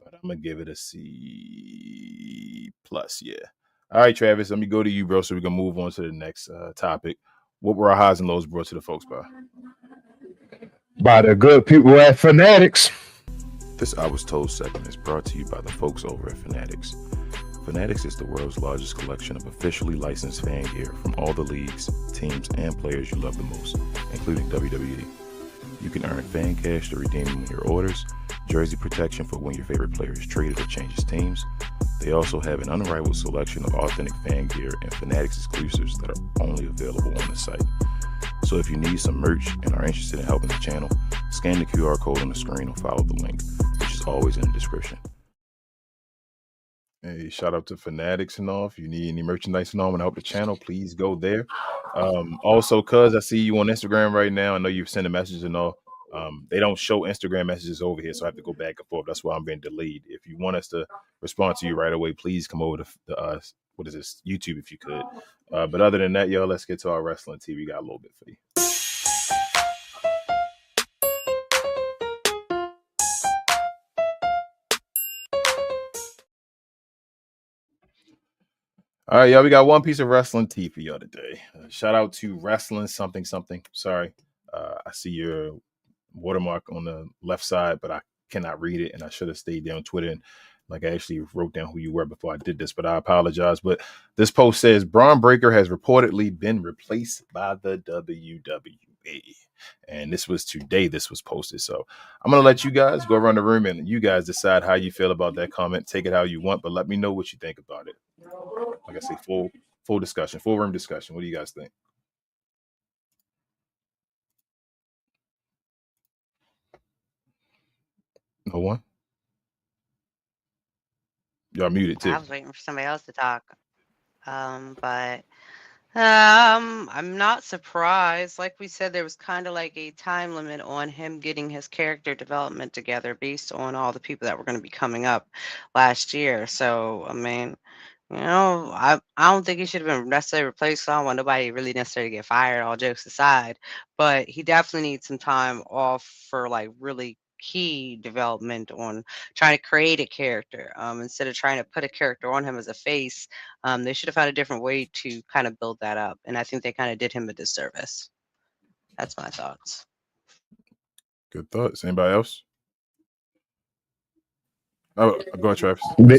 but I'm gonna give it a C plus. Yeah. All right, Travis. Let me go to you, bro, so we can move on to the next topic. What were our highs and lows brought to the folks by the good people at FANATICS? This I Was Told segment is brought to you by the folks over at FANATICS. FANATICS is the world's largest collection of officially licensed fan gear from all the leagues, teams, and players you love the most, including WWE. You can earn fan cash to redeem when your orders, jersey protection for when your favorite player is traded or changes teams. They also have an unrivaled selection of authentic fan gear and FANATICS exclusives that are only available on the site. So if you need some merch and are interested in helping the channel, scan the QR code on the screen or follow the link, which is always in the description. Hey, shout out to FANATICS and all. If you need any merchandise and all and help the channel, please go there. Also, cuz I see you on Instagram right now. I know you've sent a message and all. They don't show Instagram messages over here, so I have to go back and forth. That's why I'm being delayed. If you want us to respond to you right away, please come over to what is this, YouTube, if you could. But other than that, yo, let's get to our wrestling tea. We got a little bit for you. All right, y'all, we got one piece of wrestling tea for y'all today. Shout out to Wrestling Something Something. Sorry, I see your watermark on the left side, but I cannot read it, and I should have stayed there on Twitter and I actually wrote down who you were before I did this, but I apologize. But this post says Braun Breaker has reportedly been replaced by the WWE. And this was today this was posted. So I'm going to let you guys go around the room and you guys decide how you feel about that comment. Take it how you want, but let me know what you think about it. like I say, full discussion, full room discussion. What do you guys think? No one? Y'all muted too. I was waiting for somebody else to talk. But I'm not surprised. Like we said, there was kind of like a time limit on him getting his character development together based on all the people that were going to be coming up last year. So, I mean, I don't think he should have been necessarily replaced. So I don't want nobody really necessarily to get fired, all jokes aside. But he definitely needs some time off for like really key development on trying to create a character. Instead of trying to put a character on him as a face, they should have found a different way to kind of build that up. And I think they kind of did him a disservice. That's my thoughts. Good thoughts. Anybody else? Oh, go ahead, Travis. They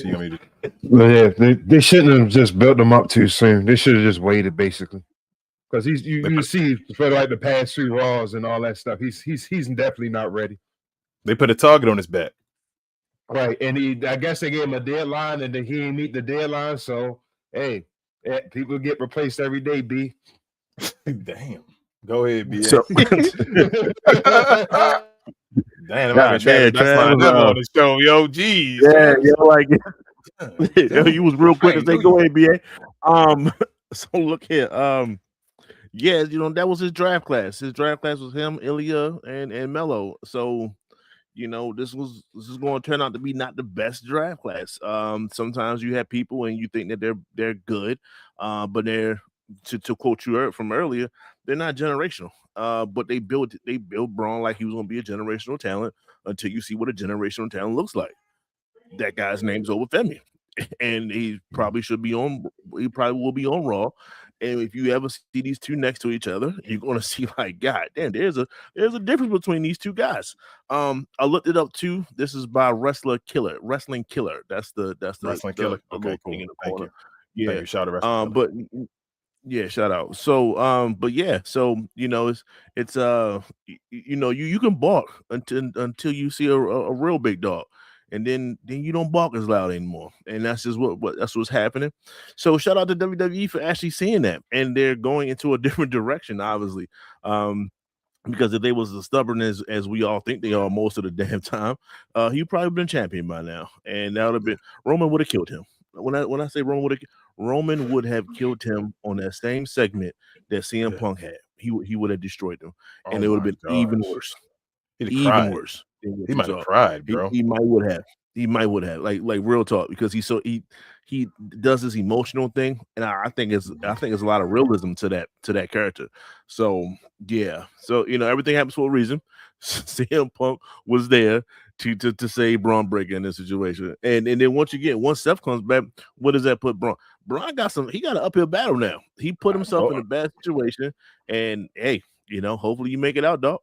shouldn't have just built him up too soon. They should have just waited, basically. Because you see for like the past 3 Raws and all that stuff, he's definitely not ready. They put a target on his back. Right, and I guess they gave him a deadline, and then he didn't meet the deadline. So, hey, people get replaced every day. B. Damn. Go ahead, B. So, damn, that's line up on the show, yo. Geez. Yeah, like you was real quick to say, go ahead, BA. So look here. Yeah, that was his draft class. His draft class was him, Ilya, and Melo. So, this is going to turn out to be not the best draft class. Sometimes you have people and you think that they're good, but they're to quote you from earlier, they're not generational. But they built Braun like he was going to be a generational talent until you see what a generational talent looks like. That guy's name's Oba Feminist, and he probably will be on Raw. And if you ever see these two next to each other, you're going to see like, God damn, there's a difference between these two guys. I looked it up too. This is by Wrestling Killer. That's the Wrestling Killer. Okay, cool. Thank you. Yeah, thank you. Shout out Wrestling Killer. But yeah, shout out. So, but yeah, so it's you can bark until you see a real big dog. And then you don't bark as loud anymore, and that's just that's what's happening. So shout out to WWE for actually seeing that, and they're going into a different direction, obviously. Because if they was as stubborn as we all think they are most of the damn time, he probably been champion by now, and that would have been Roman would have killed him. When I say Roman would have killed him on that same segment that CM Punk had. He would have destroyed them, and it would have been even worse. Even worse. He might have cried, bro. He might would have. He might would have, like real talk, because he does this emotional thing, and I think it's a lot of realism to that character. So yeah, so everything happens for a reason. CM Punk was there to save Braun Breaker in this situation, and then once Seth comes back, what does that put Braun? Braun got an uphill battle now. He put himself in a bad situation, and hey, hopefully you make it out, dog.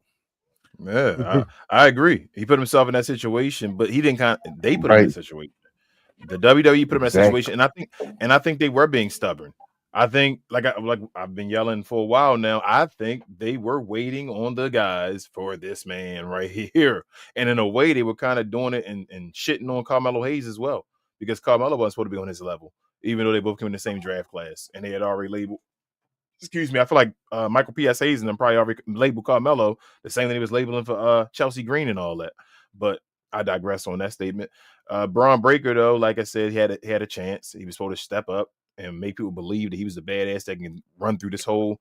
Yeah, I agree. He put himself in that situation, but he didn't they put him in that situation. The WWE put him in that situation, and I think they were being stubborn. I think like I've been yelling for a while now. I think they were waiting on the guys for this man right here, and in a way, they were kind of doing it and shitting on Carmelo Hayes as well, because Carmelo wasn't supposed to be on his level, even though they both came in the same draft class and they had already labeled. Excuse me, I feel like Michael P.S. Hayes and them probably already labeled Carmelo the same thing he was labeling for Chelsea Green and all that. But I digress on that statement. Braun Breaker, though, like I said, he had a chance. He was supposed to step up and make people believe that he was a badass that can run through this whole,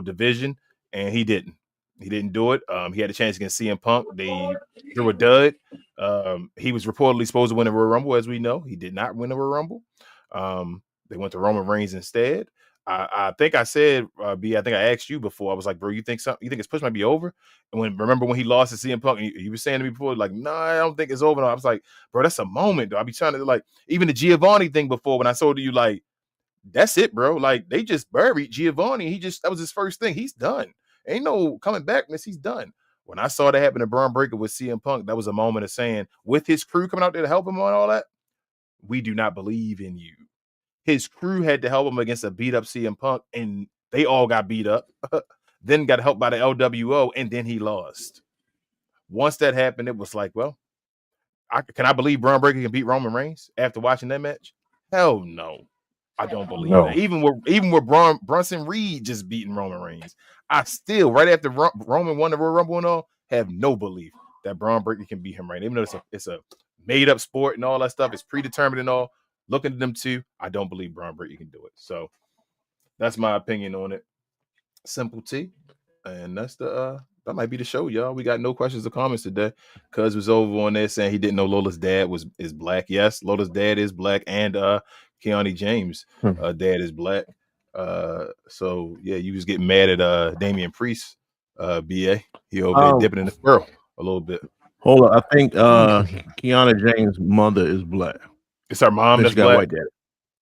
division, and he didn't. He didn't do it. He had a chance against CM Punk. They threw a dud. He was reportedly supposed to win a Royal Rumble, as we know. He did not win a Royal Rumble. They went to Roman Reigns instead. I think I said, B, I think I asked you before. I was like, bro, you think his push might be over? And remember when he lost to CM Punk, you were saying to me before, like, no, I don't think it's over. I was like, bro, that's a moment, though. I be trying to, like, even the Giovanni thing before, when I told you, like, that's it, bro. Like, they just buried Giovanni. That was his first thing. He's done. Ain't no coming back, miss. He's done. When I saw that happen to Braun Breaker with CM Punk, that was a moment of saying, with his crew coming out there to help him on all that, we do not believe in you. His crew had to help him against a beat up CM Punk, and they all got beat up. Then got helped by the LWO, and then he lost. Once that happened, it was like, well, can I believe Braun Breaker can beat Roman Reigns after watching that match? Hell no. I don't believe No. that. Even with Brunson Reed just beating Roman Reigns, I still, right after Roman won the Royal Rumble and all, have no belief that Braun Breaker can beat him right now. Even though it's a made up sport and all that stuff, it's predetermined and all. Looking at them two, I don't believe Braun Breaker can do it. So that's my opinion on it. Simple T. And that's that might be the show, y'all. We got no questions or comments today. Cuz was over on there saying he didn't know Lola's dad is black. Yes, Lola's dad is black, and Keanu James' dad is black. So yeah, you was getting mad at Damian Priest, BA. He over there dipping in the swirl a little bit. Hold on, I think Keanu James' mother is black. It's her mom that's got black. White dad.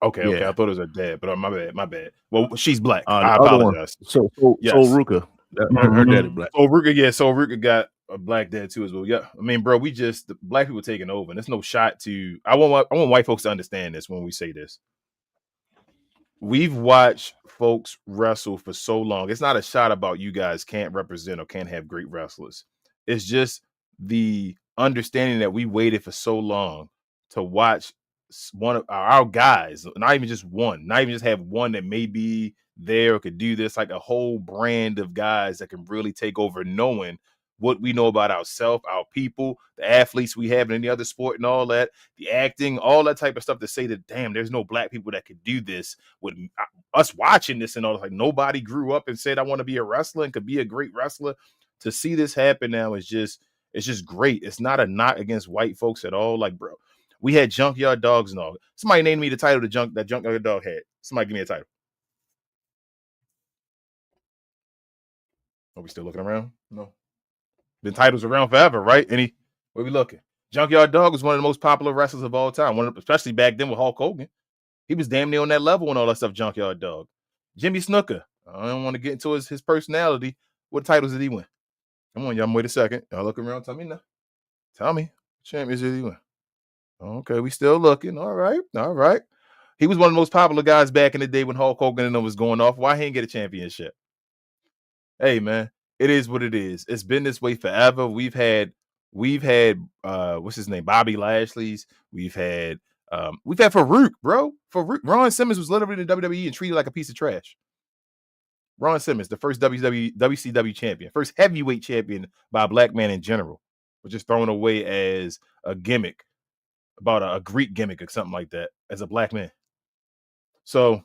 Okay, Yeah. I thought it was her dad, but my bad. Well, she's black. The I other one. apologize. So Yes. Ruka, her dad is black. So Ruka got a black dad too as well. Yeah, I mean, bro, the black people taking over, and there's no shot to. I want white folks to understand this when we say this. We've watched folks wrestle for so long. It's not a shot about you guys can't represent or can't have great wrestlers. It's just the understanding that we waited for so long to watch one of our guys, not even just one, not even just have one that may be there or could do this, like a whole brand of guys that can really take over, knowing what we know about ourselves, our people, the athletes we have in any other sport and all that, the acting, all that type of stuff, to say that, damn, there's no black people that could do this with us watching this and all. Like, nobody grew up and said, I want to be a wrestler and could be a great wrestler. To see this happen now is just great. It's not a knock against white folks at all. Like, bro, we had Junkyard Dogs and all. Somebody named me the title that Junkyard Dog had. Somebody give me a title. Are we still looking around? No. Been titles around forever, right? Where we looking? Junkyard Dog was one of the most popular wrestlers of all time. Especially back then with Hulk Hogan. He was damn near on that level and all that stuff, Junkyard Dog. Jimmy Snuka. I don't want to get into his personality. What titles did he win? Come on, y'all, wait a second. Y'all looking around? Tell me now. Tell me. What champions did he win? Okay, we still looking. All right. He was one of the most popular guys back in the day when Hulk Hogan and them was going off. Why he didn't get a championship? Hey, man, it is what it is. It's been this way forever. We've had what's his name? Bobby Lashley's. We've had Farouk, bro. Farouk. Ron Simmons was literally in the WWE and treated like a piece of trash. Ron Simmons, the first WCW champion, first heavyweight champion by a black man in general, was just thrown away as a gimmick, about a Greek gimmick or something like that, as a black man. So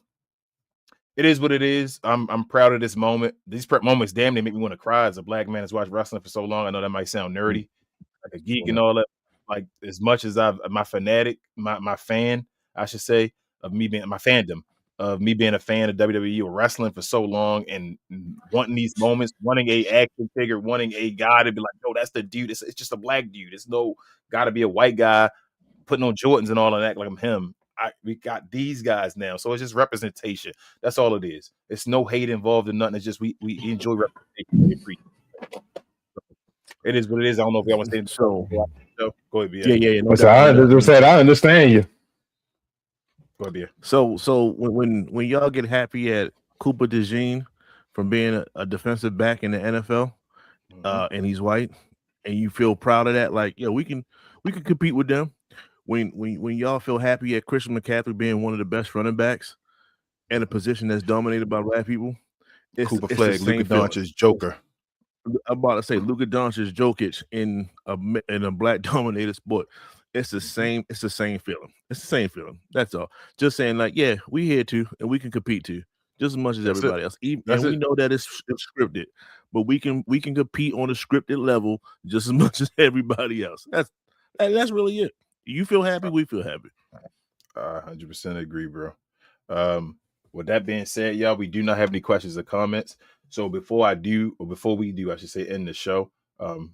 it is what it is. I'm proud of this moment. These moments, damn, they make me want to cry as a black man that's watched wrestling for so long. I know that might sound nerdy, like a geek and all that. Like, as much as my fan, I should say, of me being my fandom, of me being a fan of WWE or wrestling for so long and wanting these moments, wanting a action figure, wanting a guy to be like, no, that's the dude. It's just a black dude. It's no got to be a white guy putting on Jordans and all of that like I'm him. We got these guys now, so it's just representation. That's all it is. It's no hate involved in nothing. It's just we enjoy representation. It is what it is. I don't know if y'all want to say so. Go ahead, BA. Yeah. No, I understand you. Go ahead, BA. So when y'all get happy at Cooper DeJean from being a defensive back in the NFL, and he's white, and you feel proud of that, like, we can compete with them. When y'all feel happy at Christian McCaffrey being one of the best running backs in a position that's dominated by black people, Cooper Flag, Luka Doncic's Joker. I'm about to say Luka Doncic's Jokic in a black dominated sport. It's the same feeling. It's the same feeling. That's all. Just saying, like, yeah, we here too, and we can compete too, just as much as everybody else. We know that it's scripted, but we can compete on a scripted level just as much as everybody else. That's really it. You feel happy, we feel happy. 100% agree, bro. With that being said, y'all, we do not have any questions or comments. So before we do, I should say, end the show.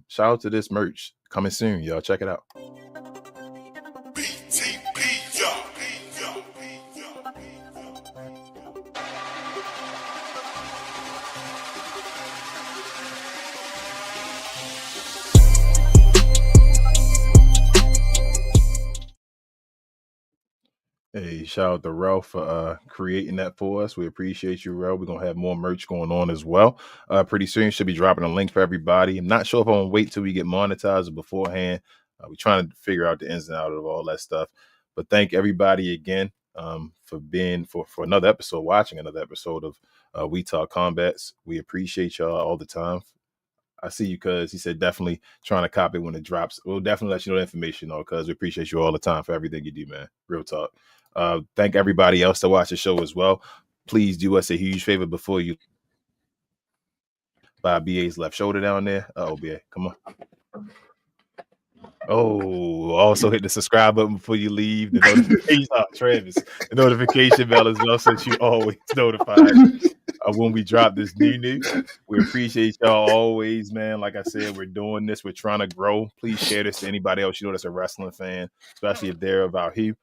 Shout out to this merch coming soon, y'all. Check it out. Hey, shout out to Ralph for creating that for us. We appreciate you, Ralph. We're going to have more merch going on as well. Pretty soon, should be dropping a link for everybody. I'm not sure if I'm going to wait till we get monetized beforehand. We're trying to figure out the ins and outs of all that stuff. But thank everybody again for another episode, watching another episode of We Talk Combats. We appreciate y'all all the time. I see you, cuz he said definitely trying to copy when it drops. We'll definitely let you know the information, though, cuz we appreciate you all the time for everything you do, man. Real talk. Thank everybody else that watch the show as well. Please do us a huge favor before you buy BA's left shoulder down there. BA, come on. Oh, also hit the subscribe button before you leave. The notification, Travis, the notification bell as well, so that you always notified when we drop this new. We appreciate y'all always, man. Like I said, we're doing this. We're trying to grow. Please share this to anybody else you know that's a wrestling fan, especially if they're about here.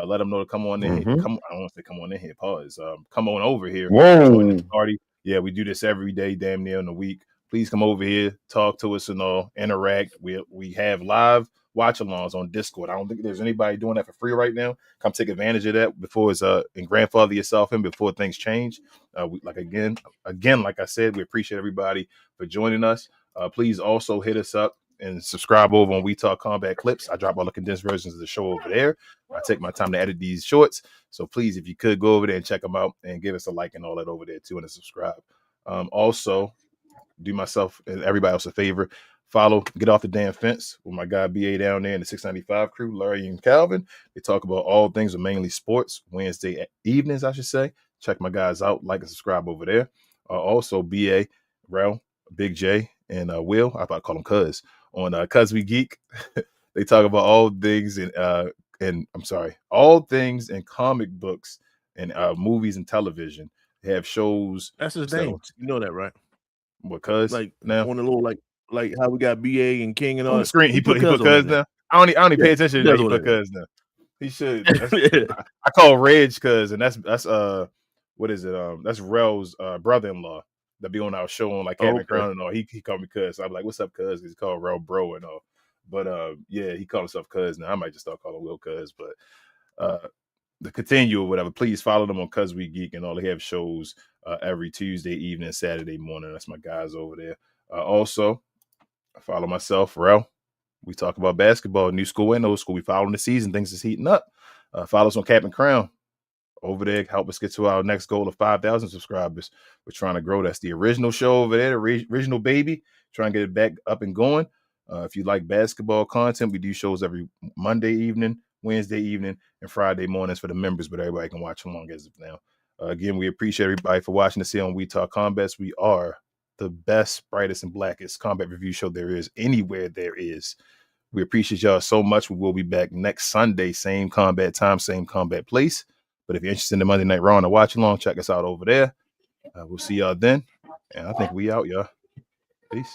Let them know to come on in here. I don't want to say come on in here. Pause. Come on over here. Join this party. Yeah, we do this every day, damn near in a week. Please come over here, talk to us and all, interact. We have live watch-alongs on Discord. I don't think there's anybody doing that for free right now. Come take advantage of that before it's and grandfather yourself in before things change. Again, like I said, we appreciate everybody for joining us. Please also hit us up and subscribe over on We Talk Combat Clips. I drop all the condensed versions of the show over there. I take my time to edit these shorts. So please, if you could, go over there and check them out and give us a like and all that over there too, and a subscribe. Also, do myself and everybody else a favor. Follow Get Off the Damn Fence with my guy BA down there in the 695 crew, Larry and Calvin. They talk about all things, but mainly sports. Wednesday evenings, I should say. Check my guys out. Like and subscribe over there. Also, BA, Rel, Big J, and Will. I about to call him Cuz. On Cuz We Geek. They talk about all things all things in comic books and movies and television. They have shows. That's his name. You know that, right? Because like now on the little like how we got BA and King and all on the screen, he put Cuz now. I don't pay attention to that. He put Cuz now. He should. I call Reg Cuz, and that's what is it? That's Rel's brother-in-law that be on our show on like Captain Crown and all. He called me Cuz. So I'm like, what's up, Cuz? He's called Rel Bro and all. But yeah, he called himself Cuz now. I might just start calling Will Cuz, but to continue or whatever, please follow them on Cuz We Geek and all. They have shows every Tuesday evening, Saturday morning. That's my guys over there. Also, I follow myself, Rel. We talk about basketball, new school and old school. We following the season. Things is heating up. Follow us on Captain Crown. Over there, help us get to our next goal of 5,000 subscribers. We're trying to grow. That's the original show over there, the original baby. Trying to get it back up and going. If you like basketball content, we do shows every Monday evening, Wednesday evening, and Friday mornings for the members, but everybody can watch along as of now. Again, we appreciate everybody for watching us here on We Talk Combats. We are the best, brightest, and blackest combat review show there is anywhere there is. We appreciate y'all so much. We will be back next Sunday, same combat time, same combat place. But if you're interested in the Monday Night Raw and a watch along, check us out over there. We'll see y'all then. And I think we out, y'all. Peace.